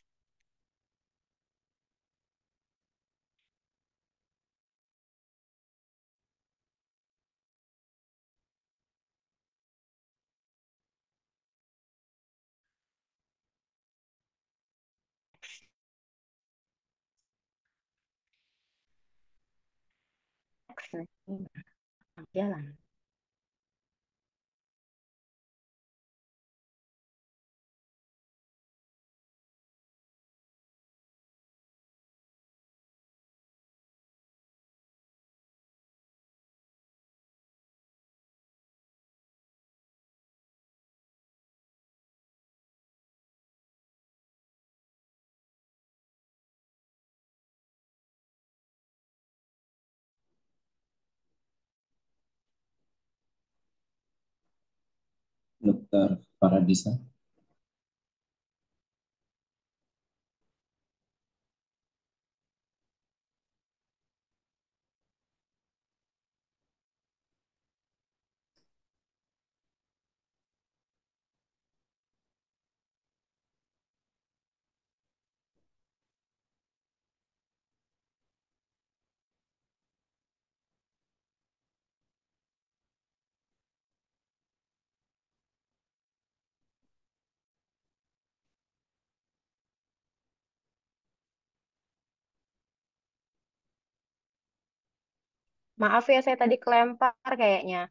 Jalan. Dokter Paradisa. Maaf ya, saya tadi kelempar kayaknya.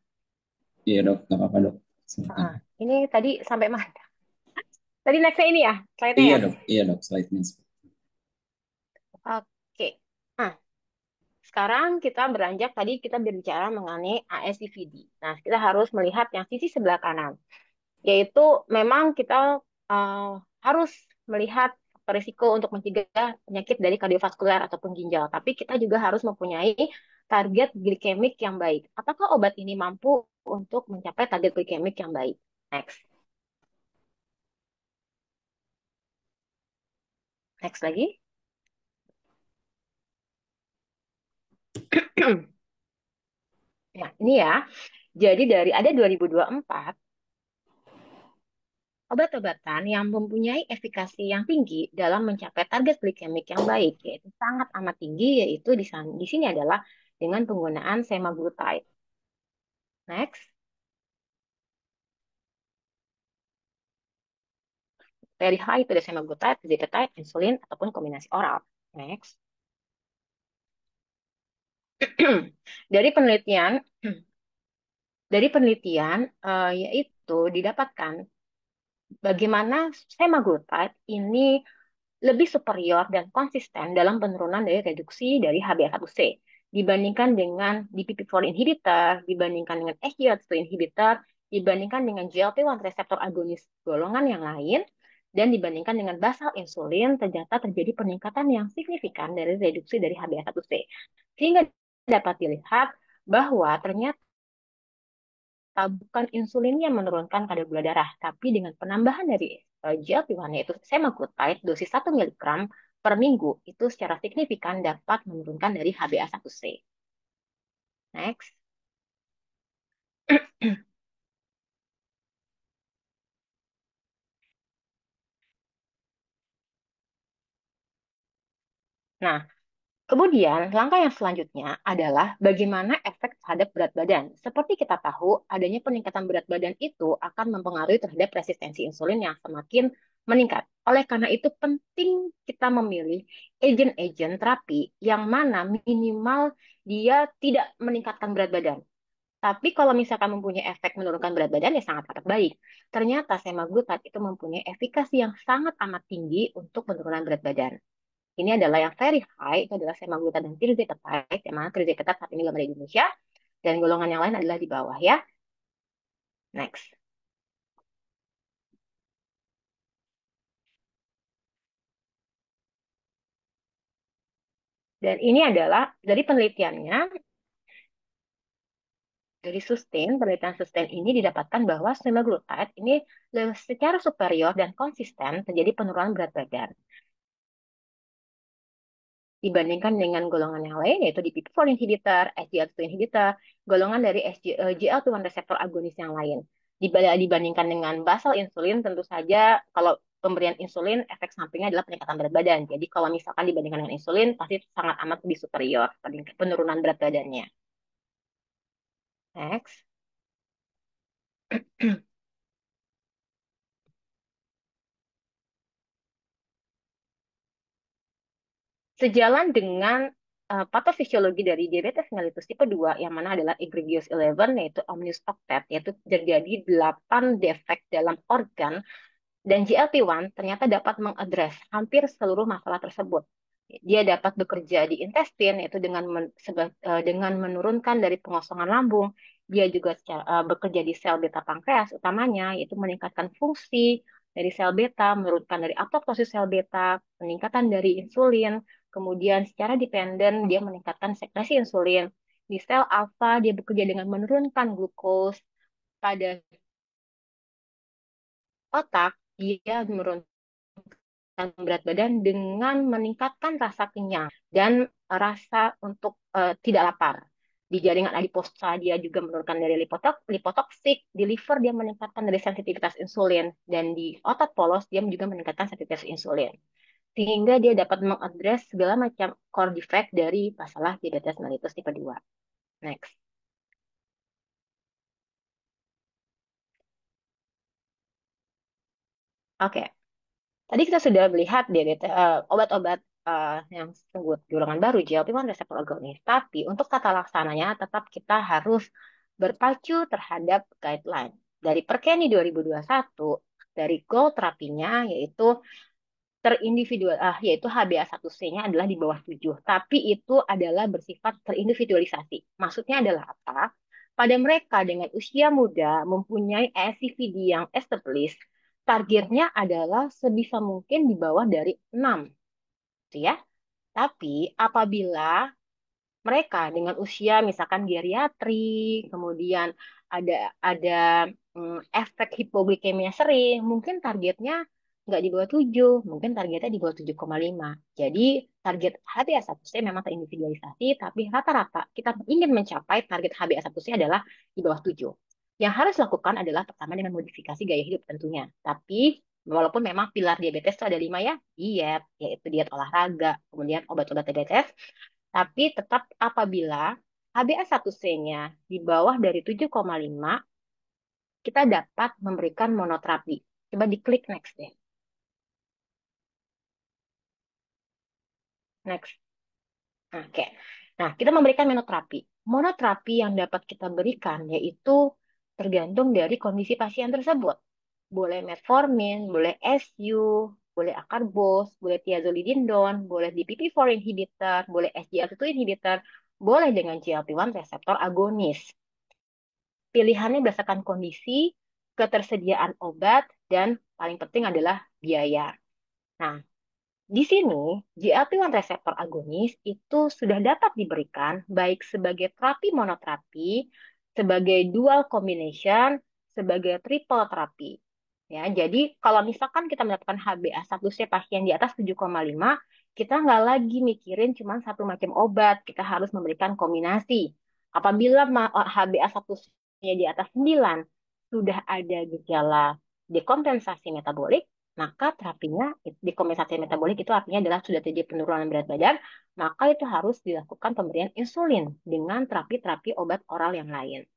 Iya dok, nggak apa-apa dok. Silakan. Ah, ini tadi sampai mana? Tadi nextnya ini ya, slide-nya ya. Iya dok, slide-nya. Oke. Nah, sekarang kita beranjak tadi kita berbicara mengenai ASCVD. Nah, kita harus melihat yang sisi sebelah kanan, yaitu memang kita eh, harus melihat risiko untuk mencegah penyakit dari kardiovaskular ataupun ginjal. Tapi kita juga harus mempunyai target glikemik yang baik. Apakah obat ini mampu untuk mencapai target glikemik yang baik? Next. Next lagi. Ya, ini ya. Jadi dari ada 2024 obat-obatan yang mempunyai efikasi yang tinggi dalam mencapai target glikemik yang baik, yaitu sangat amat tinggi, yaitu di sini adalah dengan penggunaan semaglutide. Next, very high itu ada semaglutide, tirzepatide, insulin, ataupun kombinasi oral. Next, dari penelitian, dari penelitian yaitu didapatkan bagaimana semaglutide ini lebih superior dan konsisten dalam penurunan dari reduksi dari HbA1c dibandingkan dengan DPP-4 inhibitor, dibandingkan dengan SGLT2 inhibitor, dibandingkan dengan GLP-1 reseptor agonis golongan yang lain, dan dibandingkan dengan basal insulin, ternyata terjadi peningkatan yang signifikan dari reduksi dari HbA1c. Sehingga dapat dilihat bahwa ternyata bukan insulinnya menurunkan kadar gula darah, tapi dengan penambahan dari GLP-1 yaitu semaglutide dosis 1 mg per minggu itu secara signifikan dapat menurunkan dari HbA1c. Next. Nah, kemudian, langkah yang selanjutnya adalah bagaimana efek terhadap berat badan. Seperti kita tahu, adanya peningkatan berat badan itu akan mempengaruhi terhadap resistensi insulin yang semakin meningkat. Oleh karena itu, penting kita memilih agen-agen terapi yang mana minimal dia tidak meningkatkan berat badan. Tapi kalau misalkan mempunyai efek menurunkan berat badan, ya sangat amat baik. Ternyata semaglutide itu mempunyai efikasi yang sangat amat tinggi untuk penurunan berat badan. Ini adalah yang very high, itu adalah semaglutide dan tirzepatide, yang mana tirzepatide saat ini belum ada di Indonesia, dan golongan yang lain adalah di bawah ya. Next. Dan ini adalah dari penelitiannya, dari penelitian sustain ini didapatkan bahwa semaglutide ini secara superior dan konsisten terjadi penurunan berat badan dibandingkan dengan golongan yang lain, yaitu DPP-4 inhibitor, SGLT2 inhibitor, golongan dari GLP-1 reseptor agonis yang lain. Dibandingkan dengan basal insulin, tentu saja kalau pemberian insulin, efek sampingnya adalah peningkatan berat badan. Jadi kalau misalkan dibandingkan dengan insulin, pasti sangat amat lebih superior penurunan berat badannya. Next. Sejalan dengan patofisiologi dari diabetes mellitus tipe 2 yang mana adalah egregious 11 yaitu omnius octet yaitu terjadi 8 defek dalam organ dan GLP-1 ternyata dapat mengadres hampir seluruh masalah tersebut. Dia dapat bekerja di intestin yaitu dengan menurunkan dari pengosongan lambung. Dia juga bekerja di sel beta pankreas utamanya yaitu meningkatkan fungsi dari sel beta, menurunkan dari apoptosis sel beta, peningkatan dari insulin, kemudian secara dependen dia meningkatkan sekresi insulin. Di sel alfa dia bekerja dengan menurunkan glukos, pada otak dia menurunkan berat badan dengan meningkatkan rasa kenyang dan rasa untuk tidak lapar. Di jaringan adiposa dia juga menurunkan dari lipotoksik, di liver dia meningkatkan dari sensitivitas insulin, dan di otot polos dia juga meningkatkan sensitivitas insulin. Sehingga dia dapat mengadres segala macam core defect dari masalah diabetes mellitus tipe 2. Next. Oke, tadi kita sudah melihat obat-obat yang disebut golongan baru GLP-1 reseptor agonis. Tapi untuk tata laksananya tetap kita harus berpacu terhadap guideline. Dari Perkeni 2021, dari goal terapinya yaitu HbA1c-nya adalah di bawah 7. Tapi itu adalah bersifat terindividualisasi. Maksudnya adalah apa? Pada mereka dengan usia muda mempunyai ASCVD yang established, targetnya adalah sebisa mungkin di bawah dari 6, gitu ya. Tapi apabila mereka dengan usia misalkan geriatri, kemudian ada efek hipoglikemia sering, mungkin targetnya nggak di bawah 7, mungkin targetnya di bawah 7,5. Jadi target HbA1c memang terindividualisasi, tapi rata-rata kita ingin mencapai target HbA1c adalah di bawah 7. Yang harus dilakukan adalah pertama dengan modifikasi gaya hidup tentunya. Tapi walaupun memang pilar diabetes itu ada 5 ya, diet, yaitu diet olahraga, kemudian obat-obat diabetes, tapi tetap apabila HbA1c-nya di bawah dari 7,5, kita dapat memberikan monoterapi. Coba diklik next deh. Next. Oke. Nah, kita memberikan monoterapi. Monoterapi yang dapat kita berikan yaitu tergantung dari kondisi pasien tersebut. Boleh metformin, boleh SU, boleh akarbos, boleh tiazolidindon, boleh DPP-4 inhibitor, boleh SGLT2 inhibitor, boleh dengan GLP-1 reseptor agonis. Pilihannya berdasarkan kondisi, ketersediaan obat, dan paling penting adalah biaya. Nah, di sini GLP-1 reseptor agonis itu sudah dapat diberikan baik sebagai terapi monoterapi, sebagai dual combination, sebagai triple terapi. Ya, jadi kalau misalkan kita mendapatkan HbA1c pasien di atas 7,5, kita nggak lagi mikirin cuma satu macam obat, kita harus memberikan kombinasi. Apabila HbA1c-nya di atas 9, sudah ada gejala dekompensasi metabolik, maka terapinya dekompensasi metabolik itu artinya adalah sudah terjadi penurunan berat badan, maka itu harus dilakukan pemberian insulin dengan terapi-terapi obat oral yang lain.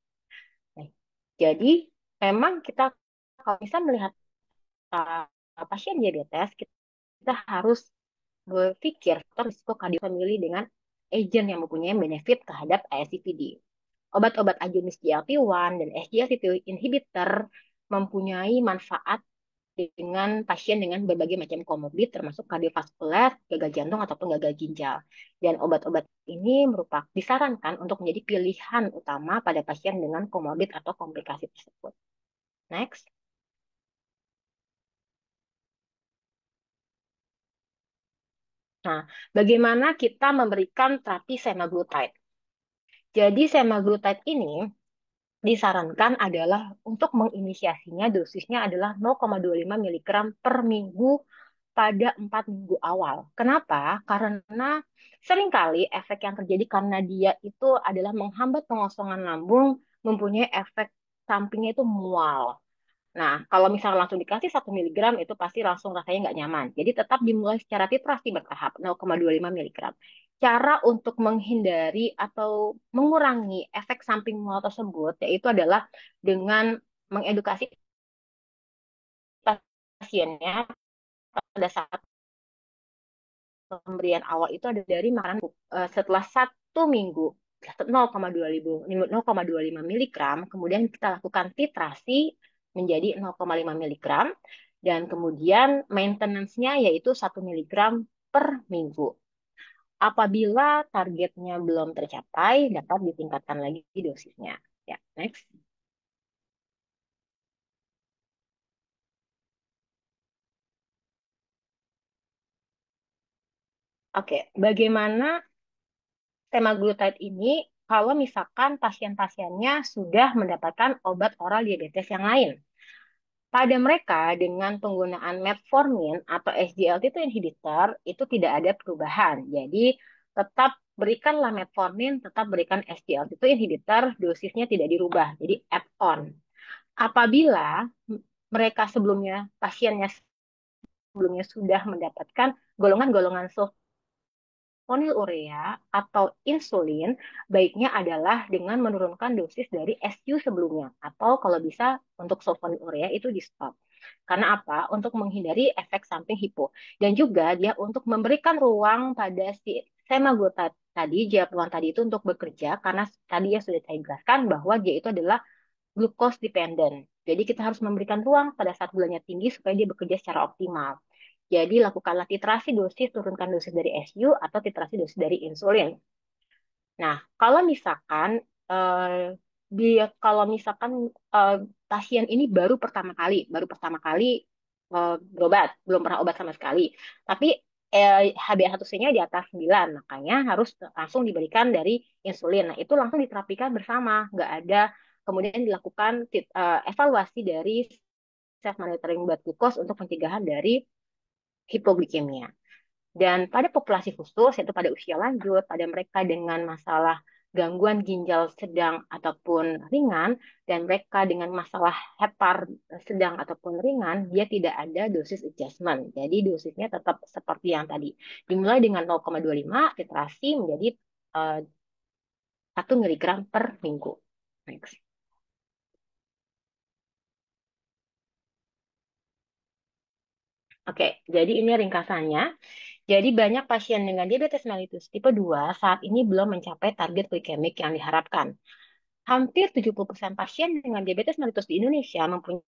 Nah, jadi memang kita kalau bisa melihat pasien diabetes, kita harus berpikir faktor risiko kardiofamili dengan agent yang mempunyai benefit terhadap ASCVD. Obat-obat agonis GLP-1 dan SGLT2 inhibitor mempunyai manfaat dengan pasien dengan berbagai macam komorbid termasuk kardiovaskuler, gagal jantung ataupun gagal ginjal. Dan obat-obat ini merupakan disarankan untuk menjadi pilihan utama pada pasien dengan komorbid atau komplikasi tersebut. Next. Nah, bagaimana kita memberikan terapi semaglutide? Jadi semaglutide ini disarankan adalah untuk menginisiasinya dosisnya adalah 0,25 mg per minggu pada 4 minggu awal. Kenapa? Karena seringkali efek yang terjadi karena dia itu adalah menghambat pengosongan lambung, mempunyai efek sampingnya itu mual. Nah, kalau misalnya langsung dikasih 1 mg itu pasti langsung rasanya nggak nyaman. Jadi tetap dimulai secara titrasi bertahap 0,25 mg. Cara untuk menghindari atau mengurangi efek samping mual tersebut yaitu adalah dengan mengedukasi pasiennya pada saat pemberian awal itu ada dari makanan setelah 1 minggu 0,25 miligram, kemudian kita lakukan titrasi menjadi 0,5 miligram, dan kemudian maintenance-nya yaitu 1 miligram per minggu. Apabila targetnya belum tercapai, dapat ditingkatkan lagi dosisnya. Ya, next. Oke, bagaimana semaglutide ini kalau misalkan pasien-pasiennya sudah mendapatkan obat oral diabetes yang lain? Pada mereka dengan penggunaan metformin atau SGLT2 inhibitor itu tidak ada perubahan. Jadi tetap berikanlah metformin, tetap berikan SGLT2 inhibitor, dosisnya tidak dirubah. Jadi add-on. Apabila mereka sebelumnya, pasiennya sebelumnya sudah mendapatkan golongan-golongan sulfonylurea atau insulin, baiknya adalah dengan menurunkan dosis dari SU sebelumnya. Atau kalau bisa untuk sulfonylurea itu di stop. Karena apa? Untuk menghindari efek samping hipo. Dan juga dia untuk memberikan ruang pada si semaglutide tadi, GLP-1 tadi itu untuk bekerja, karena tadi ya sudah saya jelaskan bahwa dia itu adalah glucose dependent. Jadi kita harus memberikan ruang pada saat gulanya tinggi supaya dia bekerja secara optimal. Jadi lakukanlah titrasi dosis, turunkan dosis dari SU atau titrasi dosis dari insulin. Nah, kalau misalkan kalau misalkan eh, pasien ini baru pertama kali berobat, belum pernah obat sama sekali, tapi HbA1c-nya di atas 9, makanya harus langsung diberikan dari insulin. Nah, itu langsung diterapikan bersama, nggak ada kemudian dilakukan evaluasi dari self monitoring blood glucose untuk pencegahan dari hipoglikemia. Dan pada populasi khusus, yaitu pada usia lanjut, pada mereka dengan masalah gangguan ginjal sedang ataupun ringan, dan mereka dengan masalah hepar sedang ataupun ringan, dia tidak ada dosis adjustment. Jadi dosisnya tetap seperti yang tadi. Dimulai dengan 0,25, titrasi menjadi 1 miligram per minggu. Next. Oke, jadi ini ringkasannya. Jadi banyak pasien dengan diabetes mellitus tipe 2 saat ini belum mencapai target glikemik yang diharapkan. Hampir 70% pasien dengan diabetes mellitus di Indonesia mempunyai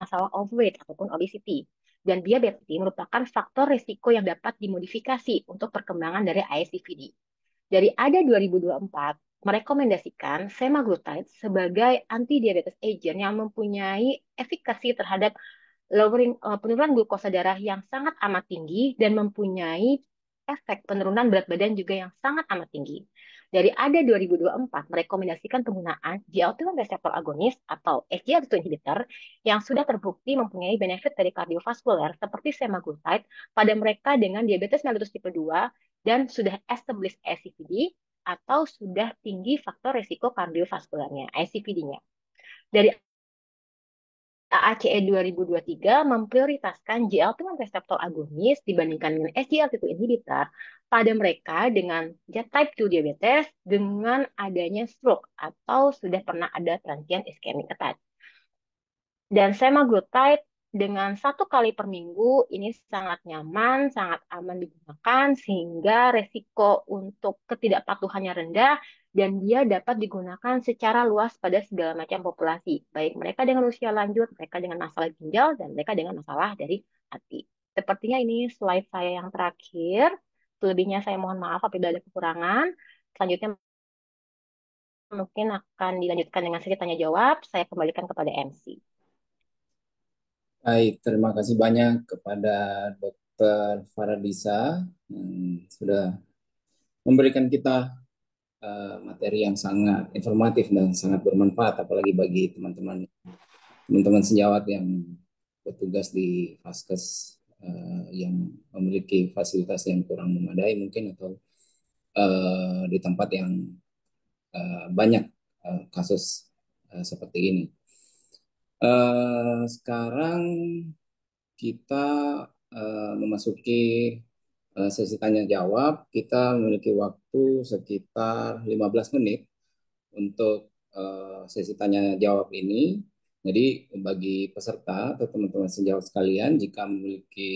masalah overweight ataupun obesity. Dan diabetes merupakan faktor risiko yang dapat dimodifikasi untuk perkembangan dari ASCVD. Dari ADA 2024, merekomendasikan semaglutide sebagai anti-diabetes agent yang mempunyai efikasi terhadap penurunan glukosa darah yang sangat amat tinggi dan mempunyai efek penurunan berat badan juga yang sangat amat tinggi. Dari ADA 2024 merekomendasikan penggunaan GLP-1 reseptor agonis atau SGLT2 inhibitor yang sudah terbukti mempunyai benefit dari kardiovaskuler seperti semaglutide pada mereka dengan diabetes mellitus tipe 2 dan sudah established ASCVD atau sudah tinggi faktor risiko kardiovaskulernya, ASCVD-nya. Dari AACE 2023 memprioritaskan GLP-1 reseptor agonis dibandingkan dengan SGLT2 inhibitor pada mereka dengan type 2 diabetes dengan adanya stroke atau sudah pernah ada transient ischemic attack. Dan semaglutide dengan 1 kali per minggu ini sangat nyaman, sangat aman digunakan sehingga resiko untuk ketidakpatuhannya rendah dan dia dapat digunakan secara luas pada segala macam populasi, baik mereka dengan usia lanjut, mereka dengan masalah ginjal, dan mereka dengan masalah dari hati. Sepertinya ini slide saya yang terakhir. Selebihnya saya mohon maaf apabila ada kekurangan. Selanjutnya mungkin akan dilanjutkan dengan sesi tanya jawab. Saya kembalikan kepada MC. Baik, terima kasih banyak kepada Dr. Faradisa yang sudah memberikan kita materi yang sangat informatif dan sangat bermanfaat, apalagi bagi teman-teman sejawat yang bertugas di Vaskes yang memiliki fasilitas yang kurang memadai mungkin, atau di tempat yang banyak kasus seperti ini. Sekarang kita memasuki sesi tanya jawab. Kita memiliki waktu sekitar 15 menit untuk sesi tanya jawab ini. Jadi bagi peserta atau teman-teman sejawat sekalian, jika memiliki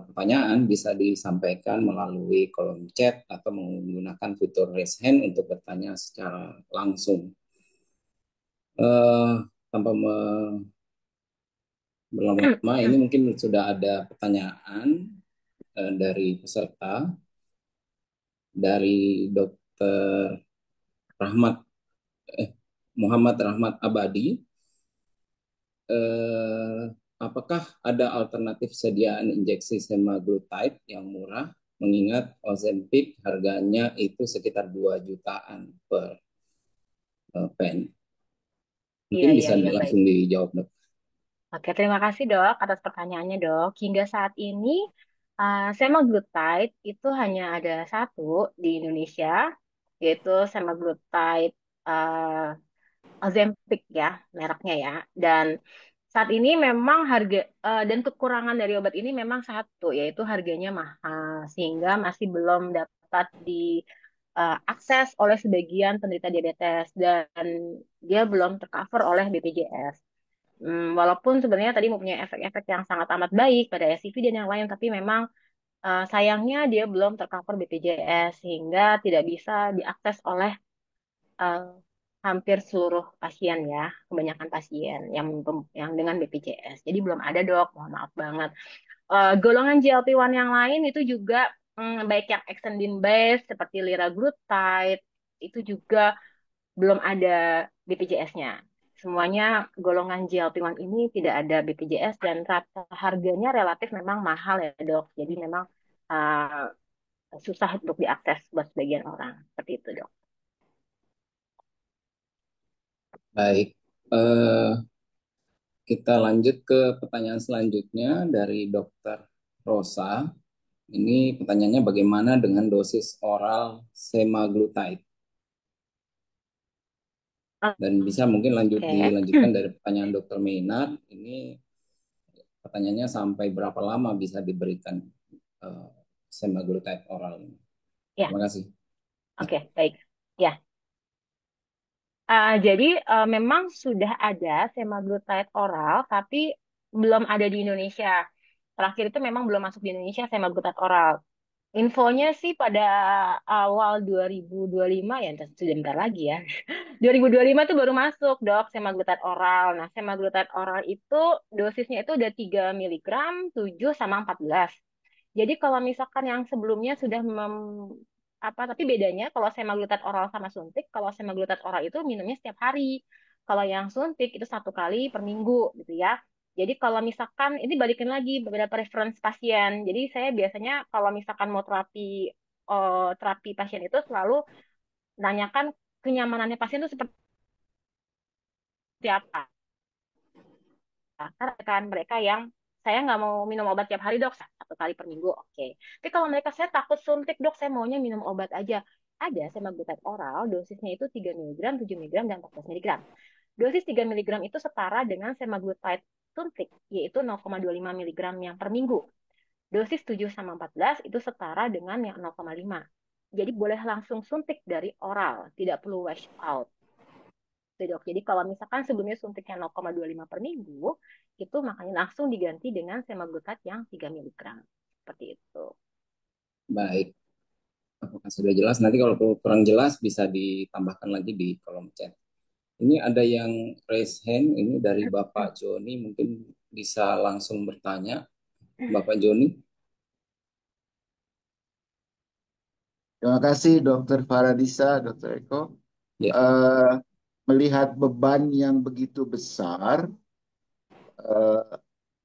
pertanyaan bisa disampaikan melalui kolom chat atau menggunakan fitur raise hand untuk bertanya secara langsung. Eh, Tanpa berlama-lama, ini mungkin sudah ada pertanyaan dari peserta, dari Dokter Rahmat Muhammad Rahmat Abadi. eh, Apakah ada alternatif sediaan injeksi semaglutide yang murah, mengingat Ozempic harganya itu sekitar 2 jutaan per pen? Iya, Mungkin iya, bisa iya, baik. langsung dijawab, Dok. Oke, terima kasih dok atas pertanyaannya dok. Hingga saat ini, semaglutide itu hanya ada satu di Indonesia, yaitu semaglutide Ozempic ya, mereknya ya. Dan saat ini memang harga dan kekurangan dari obat ini memang satu, yaitu harganya mahal, sehingga masih belum dapat diakses oleh sebagian penderita diabetes dan dia belum tercover oleh BPJS. Walaupun sebenarnya tadi mempunyai efek-efek yang sangat amat baik pada SCV dan yang lain, tapi memang sayangnya dia belum tercover BPJS sehingga tidak bisa diakses oleh eh, hampir seluruh pasien ya, kebanyakan pasien yang dengan BPJS. Jadi belum ada dok, mohon maaf banget. Golongan GLP-1 yang lain itu juga baik yang extendin base seperti liraglutide itu juga belum ada BPJS-nya. Semuanya golongan GLP-1 ini tidak ada BPJS dan rata harganya relatif memang mahal ya dok. Jadi memang uh, susah untuk diakses buat sebagian orang. Seperti itu dok. Baik, kita lanjut ke pertanyaan selanjutnya dari Dokter Rosa. Ini pertanyaannya, bagaimana dengan dosis oral semaglutide? Dan bisa mungkin Oke. dilanjutkan dari pertanyaan Dokter Maynard. Ini pertanyaannya, sampai berapa lama bisa diberikan uh, semaglutide oral ini? Ya, Terima kasih. oke, baik. Ya, jadi memang sudah ada semaglutide oral, tapi belum ada di Indonesia. Terakhir itu memang belum masuk di Indonesia semaglutide oral. Infonya sih pada awal 2025 ya, sudah bentar lagi ya. 2025 tuh baru masuk dok semaglutide oral. Nah, semaglutide oral itu dosisnya itu udah 3 miligram, 7 sama 14. Jadi kalau misalkan yang sebelumnya sudah tapi bedanya kalau semaglutide oral sama suntik, kalau semaglutide oral itu minumnya setiap hari. Kalau yang suntik itu 1 kali per minggu gitu ya. Jadi kalau misalkan ini balikin lagi beberapa reference pasien. Jadi saya biasanya kalau misalkan mau terapi pasien itu selalu nanyakan kenyamanannya pasien itu seperti apa. Karena kan mereka yang saya nggak mau minum obat tiap hari dok, 1 kali per minggu, oke. Tapi kalau mereka saya takut suntik dok, saya maunya minum obat aja. Ada semaglutide oral, dosisnya itu 3 miligram, 7 miligram, dan 14 miligram. Dosis 3 miligram itu setara dengan semaglutide suntik, yaitu 0,25 miligram yang per minggu. Dosis 7 sama 14 itu setara dengan yang 0,5. Jadi boleh langsung suntik dari oral, tidak perlu wash out. Gitu, dok. Jadi kalau misalkan sebelumnya suntiknya 0,25 per minggu, itu makanya langsung diganti dengan semaglutide yang 3 miligram. Seperti itu. Baik, apakah sudah jelas? Nanti kalau kurang jelas bisa ditambahkan lagi di kolom chat. Ini ada yang raise hand, ini dari Bapak Joni, mungkin bisa langsung bertanya. Bapak Joni. Terima kasih Dokter Faradisa, Dokter Eko. Ya, Eh, Melihat beban yang begitu besar eh,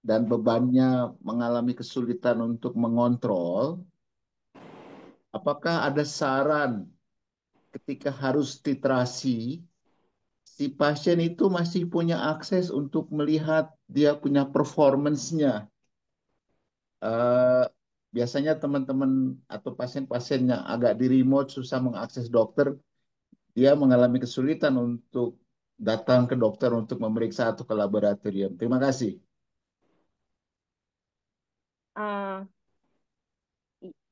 dan bebannya mengalami kesulitan untuk mengontrol, apakah ada saran ketika harus titrasi, si pasien itu masih punya akses untuk melihat dia punya performance-nya? Eh, Biasanya teman-teman atau pasien-pasien yang agak di remote susah mengakses dokter, dia mengalami kesulitan untuk datang ke dokter untuk memeriksa atau ke laboratorium. Terima kasih. Eh,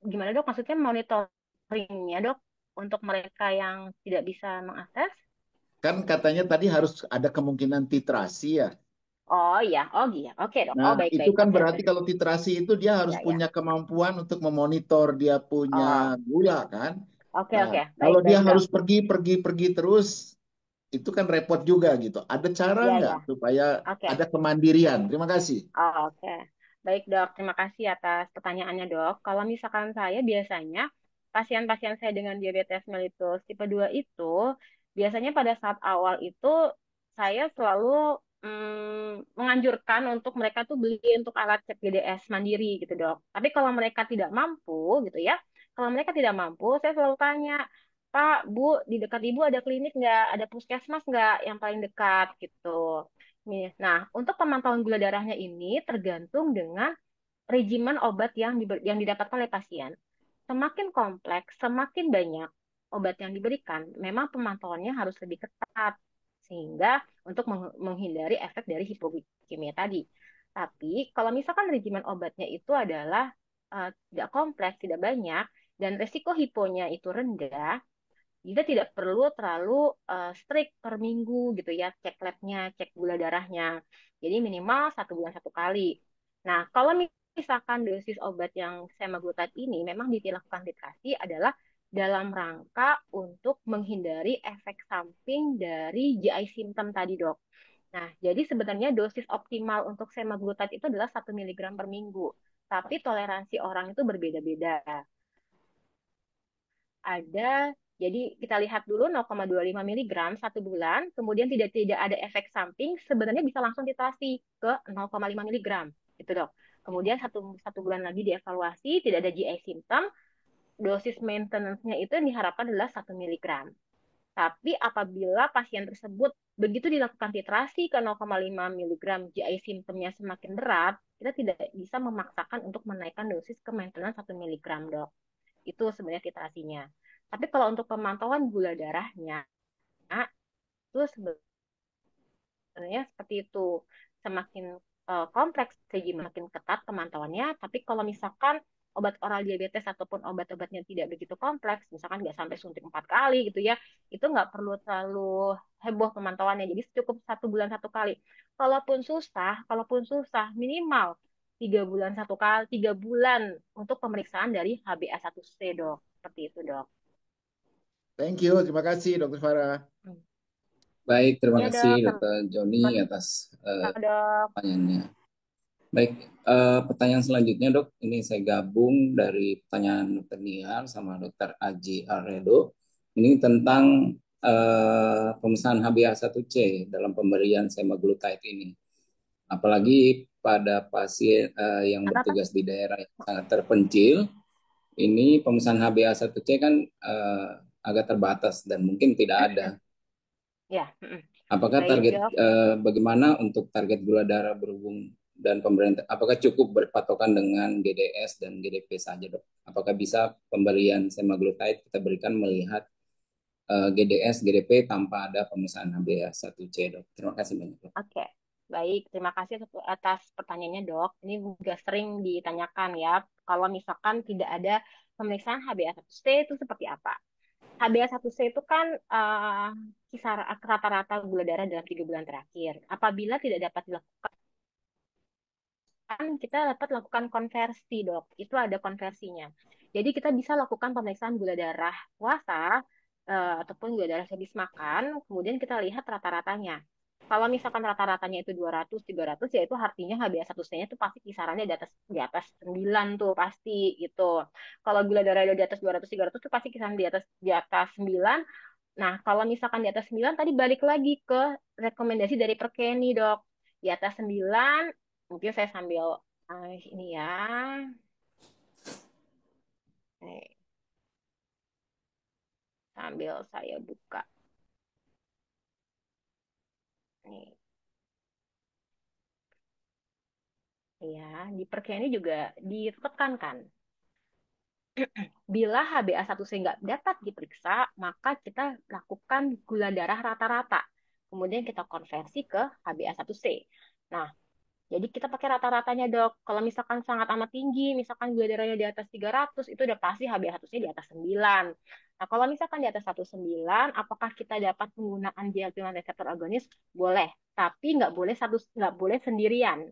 Gimana dok? Maksudnya monitoringnya dok untuk mereka yang tidak bisa mengakses? kan katanya tadi harus ada kemungkinan titrasi ya. Oh iya, oh iya, oke dok. Nah, Oh baik itu baik, kan oke oke. berarti kalau titrasi itu dia harus Ya ya. punya kemampuan untuk memonitor dia punya Oh gula kan. oke Nah, oke, baik kalau dia baik dok. harus pergi terus, itu kan repot juga gitu. Ada cara Ya nggak ya, supaya oke. ada kemandirian? Terima kasih. Oh, oke. Baik, Dok. Terima kasih atas pertanyaannya, Dok. Kalau misalkan saya biasanya pasien-pasien saya dengan diabetes mellitus tipe 2 itu biasanya pada saat awal itu saya selalu menganjurkan untuk mereka tuh beli untuk alat cek GDS mandiri gitu, Dok. Tapi kalau mereka tidak mampu gitu ya, kalau mereka tidak mampu, saya selalu tanya, Pak, Bu, di dekat Ibu ada klinik nggak? Ada puskesmas nggak yang paling dekat gitu. Nah, untuk pemantauan gula darahnya ini tergantung dengan regimen obat yang didapatkan oleh pasien. Semakin kompleks, semakin banyak obat yang diberikan, memang pemantauannya harus lebih ketat sehingga untuk menghindari efek dari hipoglikemia tadi. Tapi kalau misalkan regimen obatnya itu adalah tidak kompleks, tidak banyak, dan resiko hiponya itu rendah, kita tidak perlu terlalu strict per minggu gitu ya, cek labnya, cek gula darahnya. Jadi minimal 1 bulan 1 kali. Nah, kalau misalkan dosis obat yang semaglutide ini memang dilakukan titrasi adalah dalam rangka untuk menghindari efek samping dari GI symptom tadi, dok. Nah, jadi sebenarnya dosis optimal untuk semaglutide itu adalah 1 mg per minggu. Tapi toleransi orang itu berbeda-beda. Ada, jadi kita lihat dulu 0,25 mg 1 bulan, kemudian tidak ada efek samping, sebenarnya bisa langsung titrasi ke 0,5 mg, gitu dok. Kemudian satu bulan lagi dievaluasi, tidak ada GI symptom, dosis maintenance-nya itu yang diharapkan adalah 1 mg. Tapi apabila pasien tersebut begitu dilakukan titrasi ke 0,5 mg, GI symptomnya semakin berat, kita tidak bisa memaksakan untuk menaikkan dosis ke maintenance 1 mg, dok. Itu sebenarnya titrasinya. Tapi kalau untuk pemantauan gula darahnya, itu sebenarnya seperti itu. Semakin kompleks, semakin ketat pemantauannya. Tapi kalau misalkan obat oral diabetes ataupun obat-obatnya tidak begitu kompleks, misalkan nggak sampai suntik 4 kali gitu ya, itu nggak perlu terlalu heboh pemantauannya. Jadi cukup 1 bulan 1 kali. Kalaupun susah minimal 3 bulan 1 kali, 3 bulan untuk pemeriksaan dari HbA1c, dok. Seperti itu, dok. Thank you. Terima kasih, Dokter Farah. Hmm. Baik, terima Ya, kasih dok. Dr. Joni Sama-sama, atas dok. pertanyaannya. Baik, pertanyaan selanjutnya dok, ini saya gabung dari pertanyaan Dr. Niar sama Dr. Aji Alredo. Ini tentang pemesanan HbA1c dalam pemberian semaglutide ini. Apalagi pada pasien yang Apa? bertugas di daerah yang sangat terpencil, ini pemesanan HbA1c kan agak terbatas dan mungkin tidak ada. Ya, Apakah baik, target dok. bagaimana untuk target gula darah berhubung dan pemerintah? Apakah cukup berpatokan dengan GDS dan GDP saja, dok? Apakah bisa pemberian semaglutide kita berikan melihat GDS, GDP tanpa ada pemesanan HbA1c, dok? Terima kasih banyak, dok. Oke, baik. Terima kasih atas pertanyaannya, dok. Ini juga sering ditanyakan ya. Kalau misalkan tidak ada pemeriksaan HbA1c itu seperti apa? HbA1c itu kan kisar rata-rata gula darah dalam 3 bulan terakhir. Apabila tidak dapat dilakukan, kita dapat lakukan konversi, dok. Itu ada konversinya. Jadi kita bisa lakukan pemeriksaan gula darah puasa ataupun gula darah habis makan, kemudian kita lihat rata-ratanya. Kalau misalkan rata-ratanya itu 200, 300, ya itu artinya HbA1c-nya itu pasti kisarannya di atas 9 tuh pasti gitu. Kalau gula darah di atas 200, 300 tuh pasti kisaran di atas 9. Nah, kalau misalkan di atas 9 tadi balik lagi ke rekomendasi dari Perkeni, dok. Di atas 9, mungkin saya sambil ini ya. Nih, sambil saya buka. Nih, ya, di Perkeni juga ditekankan. Bila HbA1c nggak dapat diperiksa, maka kita lakukan gula darah rata-rata. Kemudian kita konversi ke HbA1c. Nah, jadi kita pakai rata-ratanya, dok. Kalau misalkan sangat amat tinggi, misalkan gula darahnya di atas 300, itu udah pasti HbA1c di atas 9. Nah, kalau misalkan di atas 1,9, apakah kita dapat penggunaan GLP-1 reseptor agonis? Boleh, tapi nggak boleh sendirian,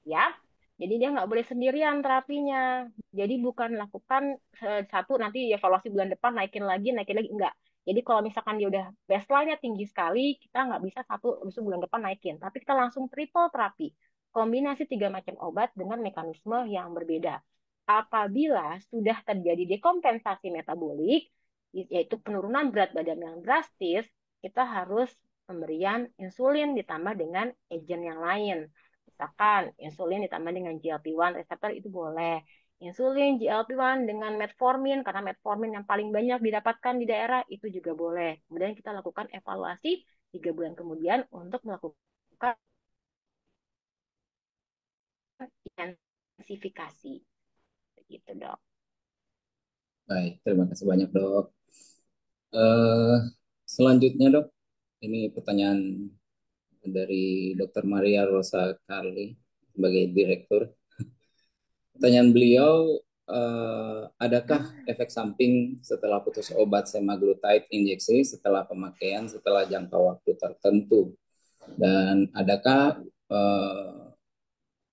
ya. Jadi dia nggak boleh sendirian terapinya. Jadi bukan lakukan satu nanti evaluasi bulan depan naikin lagi enggak. Jadi kalau misalkan dia udah baseline-nya tinggi sekali, kita nggak bisa satu habis itu bulan depan naikin, tapi kita langsung triple terapi, kombinasi 3 macam obat dengan mekanisme yang berbeda. Apabila sudah terjadi dekompensasi metabolik, yaitu penurunan berat badan yang drastis, kita harus pemberian insulin ditambah dengan agen yang lain. Misalkan insulin ditambah dengan GLP-1 reseptor itu boleh. Insulin, GLP-1 dengan metformin, karena metformin yang paling banyak didapatkan di daerah, itu juga boleh. Kemudian kita lakukan evaluasi 3 bulan kemudian untuk melakukan intensifikasi. Gitu, Dok. Baik, terima kasih banyak dok. Eh, Selanjutnya dok, ini pertanyaan dari Dr. Maria Rosa Carli sebagai direktur. Pertanyaan beliau, adakah efek samping setelah putus obat semaglutide injeksi setelah pemakaian setelah jangka waktu tertentu? Dan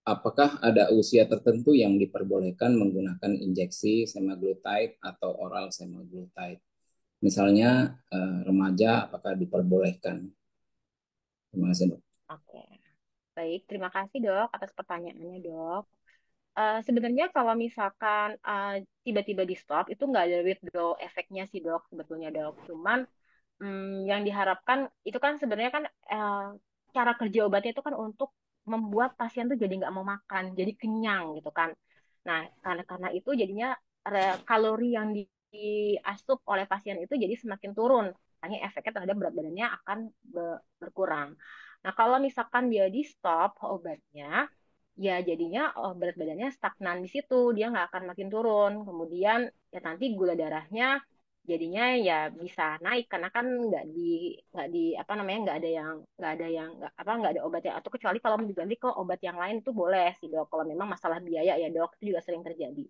apakah ada usia tertentu yang diperbolehkan menggunakan injeksi semaglutide atau oral semaglutide? Misalnya remaja, apakah diperbolehkan? Terima kasih dok. Oke. Baik, terima kasih dok atas pertanyaannya dok. Sebenarnya kalau misalkan tiba-tiba di stop itu nggak ada withdraw efeknya sih dok sebetulnya dok. Cuman yang diharapkan itu kan sebenarnya kan cara kerja obatnya itu kan untuk membuat pasien tuh jadi nggak mau makan, jadi kenyang gitu kan. Nah, karena itu jadinya kalori yang diasup oleh pasien itu jadi semakin turun. Makanya efeknya terhadap berat badannya akan berkurang. Nah, kalau misalkan dia di stop obatnya, ya jadinya berat badannya stagnan di situ, dia nggak akan makin turun. Kemudian ya nanti gula darahnya jadinya ya bisa naik karena kan nggak di apa namanya nggak ada obat yang atau kecuali kalau mau diganti ke obat yang lain itu boleh sih dok kalau memang masalah biaya ya dok itu juga sering terjadi.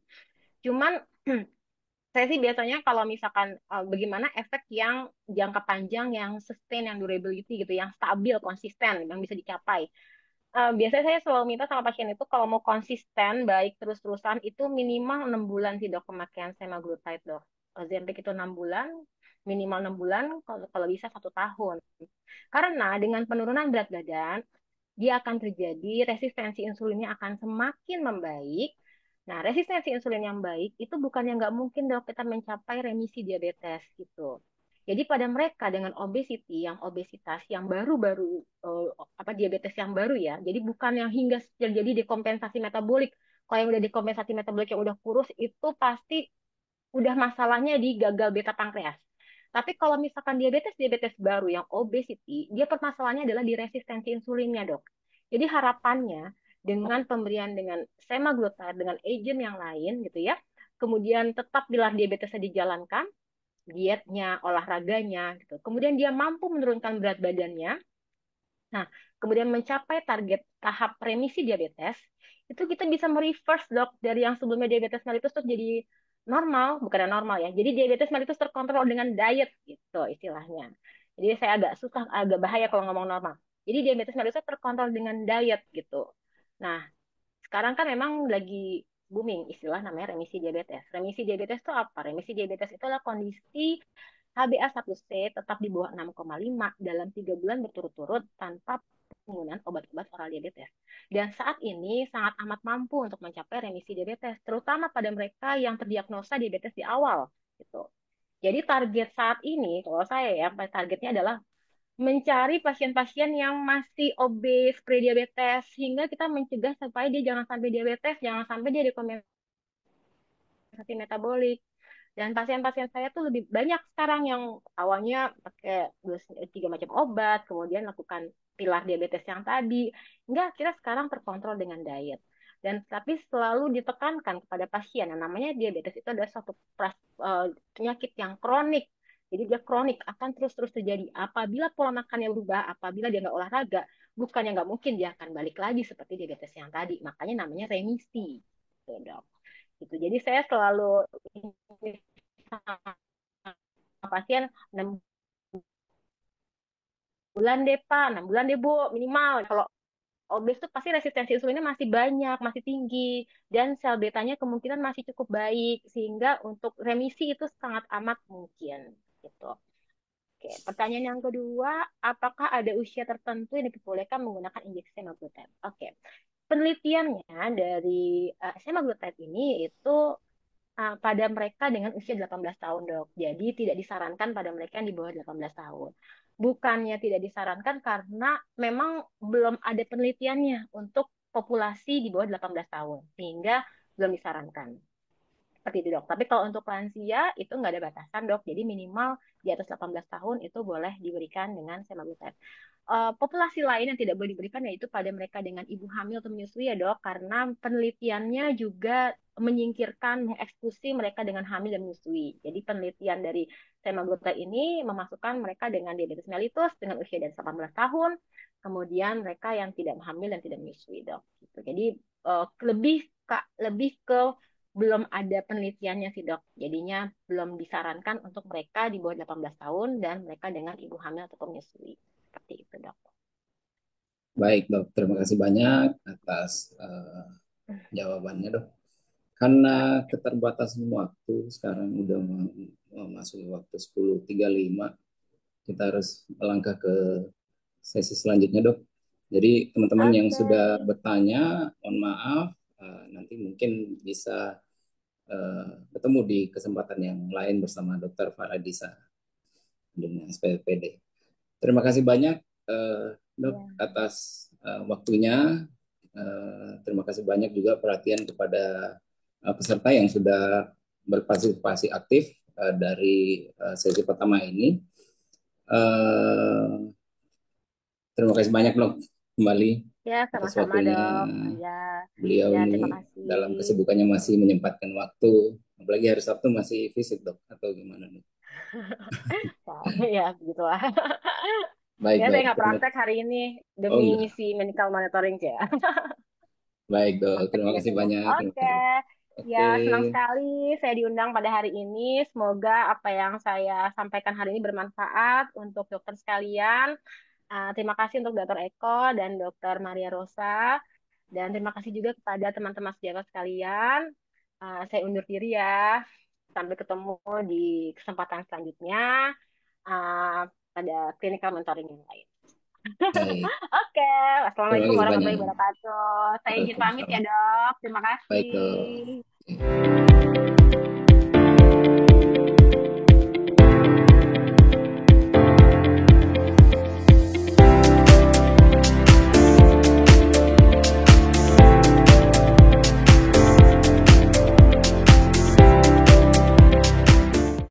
Cuman saya sih biasanya kalau misalkan bagaimana efek yang jangka panjang yang sustain yang durability gitu yang stabil konsisten yang bisa dicapai. Biasanya saya selalu minta sama pasien itu kalau mau konsisten baik terus-terusan itu minimal 6 bulan sih dok pemakaian semaglutide dok. Ozempic itu 6 bulan, minimal 6 bulan, kalau bisa 1 tahun. Karena dengan penurunan berat badan, dia akan terjadi resistensi insulinnya akan semakin membaik. Nah, resistensi insulin yang baik itu bukan yang nggak mungkin dok kita mencapai remisi diabetes gitu. Jadi pada mereka dengan obesity, yang obesitas yang baru-baru apa diabetes yang baru ya. Jadi bukan yang hingga terjadi dekompensasi metabolik. Kalau yang udah dekompensasi metabolik yang udah kurus itu pasti udah masalahnya di gagal beta pankreas. Tapi kalau misalkan diabetes baru yang obesity, dia permasalahannya adalah di resistensi insulinnya, dok. Jadi harapannya dengan pemberian dengan semaglutide dengan agent yang lain gitu ya, kemudian tetap pilar diabetesnya dijalankan, dietnya, olahraganya gitu. Kemudian dia mampu menurunkan berat badannya. Nah, kemudian mencapai target tahap remisi diabetes, itu kita bisa mereverse dok dari yang sebelumnya diabetes mellitus terus jadi normal, bukan normal ya. Jadi diabetes mellitus terkontrol dengan diet gitu istilahnya. Jadi saya agak susah, agak bahaya kalau ngomong normal. Jadi diabetes mellitus terkontrol dengan diet gitu. Nah, sekarang kan memang lagi booming istilah namanya remisi diabetes. Remisi diabetes itu apa? Remisi diabetes itu adalah kondisi HbA1c tetap di bawah 6,5 dalam 3 bulan berturut-turut tanpa penggunaan obat-obat oral diabetes. Dan saat ini sangat amat mampu untuk mencapai remisi diabetes, terutama pada mereka yang terdiagnosa diabetes di awal. Gitu. Jadi target saat ini, kalau saya ya, targetnya adalah mencari pasien-pasien yang masih obes, prediabetes, sehingga kita mencegah supaya dia jangan sampai diabetes, jangan sampai dia dekompensasi metabolik. Dan pasien-pasien saya tuh lebih banyak sekarang yang awalnya pakai 3 macam obat, kemudian lakukan pilar diabetes yang tadi. Enggak, kita sekarang terkontrol dengan diet. Dan tapi selalu ditekankan kepada pasien yang namanya diabetes itu adalah suatu penyakit yang kronik. Jadi dia kronik akan terus-terus terjadi. Apabila pola makannya berubah, apabila dia nggak olahraga, bukannya nggak mungkin dia akan balik lagi seperti diabetes yang tadi. Makanya namanya remisi. Gitu, dok. Gitu. Jadi saya selalu pasien 6 bulan deh Pak, 6 bulan deh Bu, minimal. Kalau obes tuh pasti resistensi insulinnya masih banyak, masih tinggi, dan sel betanya kemungkinan masih cukup baik, sehingga untuk remisi itu sangat amat mungkin. Gitu. Oke, pertanyaan yang kedua, apakah ada usia tertentu yang diperbolehkan menggunakan injeksi semaglutide? Oke, penelitiannya dari semaglutide ini itu pada mereka dengan usia 18 tahun, Dok. Jadi tidak disarankan pada mereka yang di bawah 18 tahun. Bukannya tidak disarankan karena memang belum ada penelitiannya untuk populasi di bawah 18 tahun, sehingga belum disarankan. Seperti itu, Dok. Tapi kalau untuk lansia itu nggak ada batasan, Dok. Jadi minimal di atas 18 tahun itu boleh diberikan dengan semaglutide. Populasi lain yang tidak boleh diberikan yaitu pada mereka dengan ibu hamil atau menyusui ya dok, karena penelitiannya juga menyingkirkan, mengeksklusi mereka dengan hamil dan menyusui. Jadi penelitian dari semaglutide ini memasukkan mereka dengan diabetes mellitus dengan usia dari 18 tahun, kemudian mereka yang tidak hamil dan tidak menyusui dok. Gitu. Jadi lebih ke belum ada penelitiannya sih dok. Jadinya belum disarankan untuk mereka di bawah 18 tahun dan mereka dengan ibu hamil atau menyusui. Seperti itu dok. Baik dok, terima kasih banyak atas jawabannya dok. Karena keterbatasan waktu, sekarang udah memasuki waktu 10.35, kita harus melangkah ke sesi selanjutnya dok. Jadi teman-teman yang sudah bertanya, mohon maaf, nanti mungkin bisa ketemu di kesempatan yang lain bersama Dr. Faradisa dengan SPPD. Terima kasih banyak dok atas waktunya. Terima kasih banyak juga perhatian kepada peserta yang sudah berpartisipasi aktif dari sesi pertama ini. Terima kasih banyak dok kembali Ya, atas sama-sama waktunya. dok. Ya, Beliau ya ini terima kasih. dalam kesibukannya masih menyempatkan waktu, apalagi hari Sabtu masih visit dok, atau gimana dok? Ya, begitulah. Baik Ya, saya dok. nggak praktek hari ini Oh demi enggak. misi medical monitoring ya. Baik dok, terima Oke, kasih banyak. Terima oke. kasih. Ya, Oke. senang sekali saya diundang pada hari ini. Semoga apa yang saya sampaikan hari ini bermanfaat untuk dokter sekalian. Terima kasih untuk Dokter Eko dan Dokter Maria Rosa. Dan terima kasih juga kepada teman-teman sejawat sekalian. Saya undur diri ya. Sampai ketemu di kesempatan selanjutnya pada clinical mentoring yang lain. Baik. Oke, Terima Assalamualaikum kasih warahmatullahi banyak. wabarakatuh. Saya izin pamit ya Waalaikumsalam. dok. Terima Baik dok. kasih. Oke.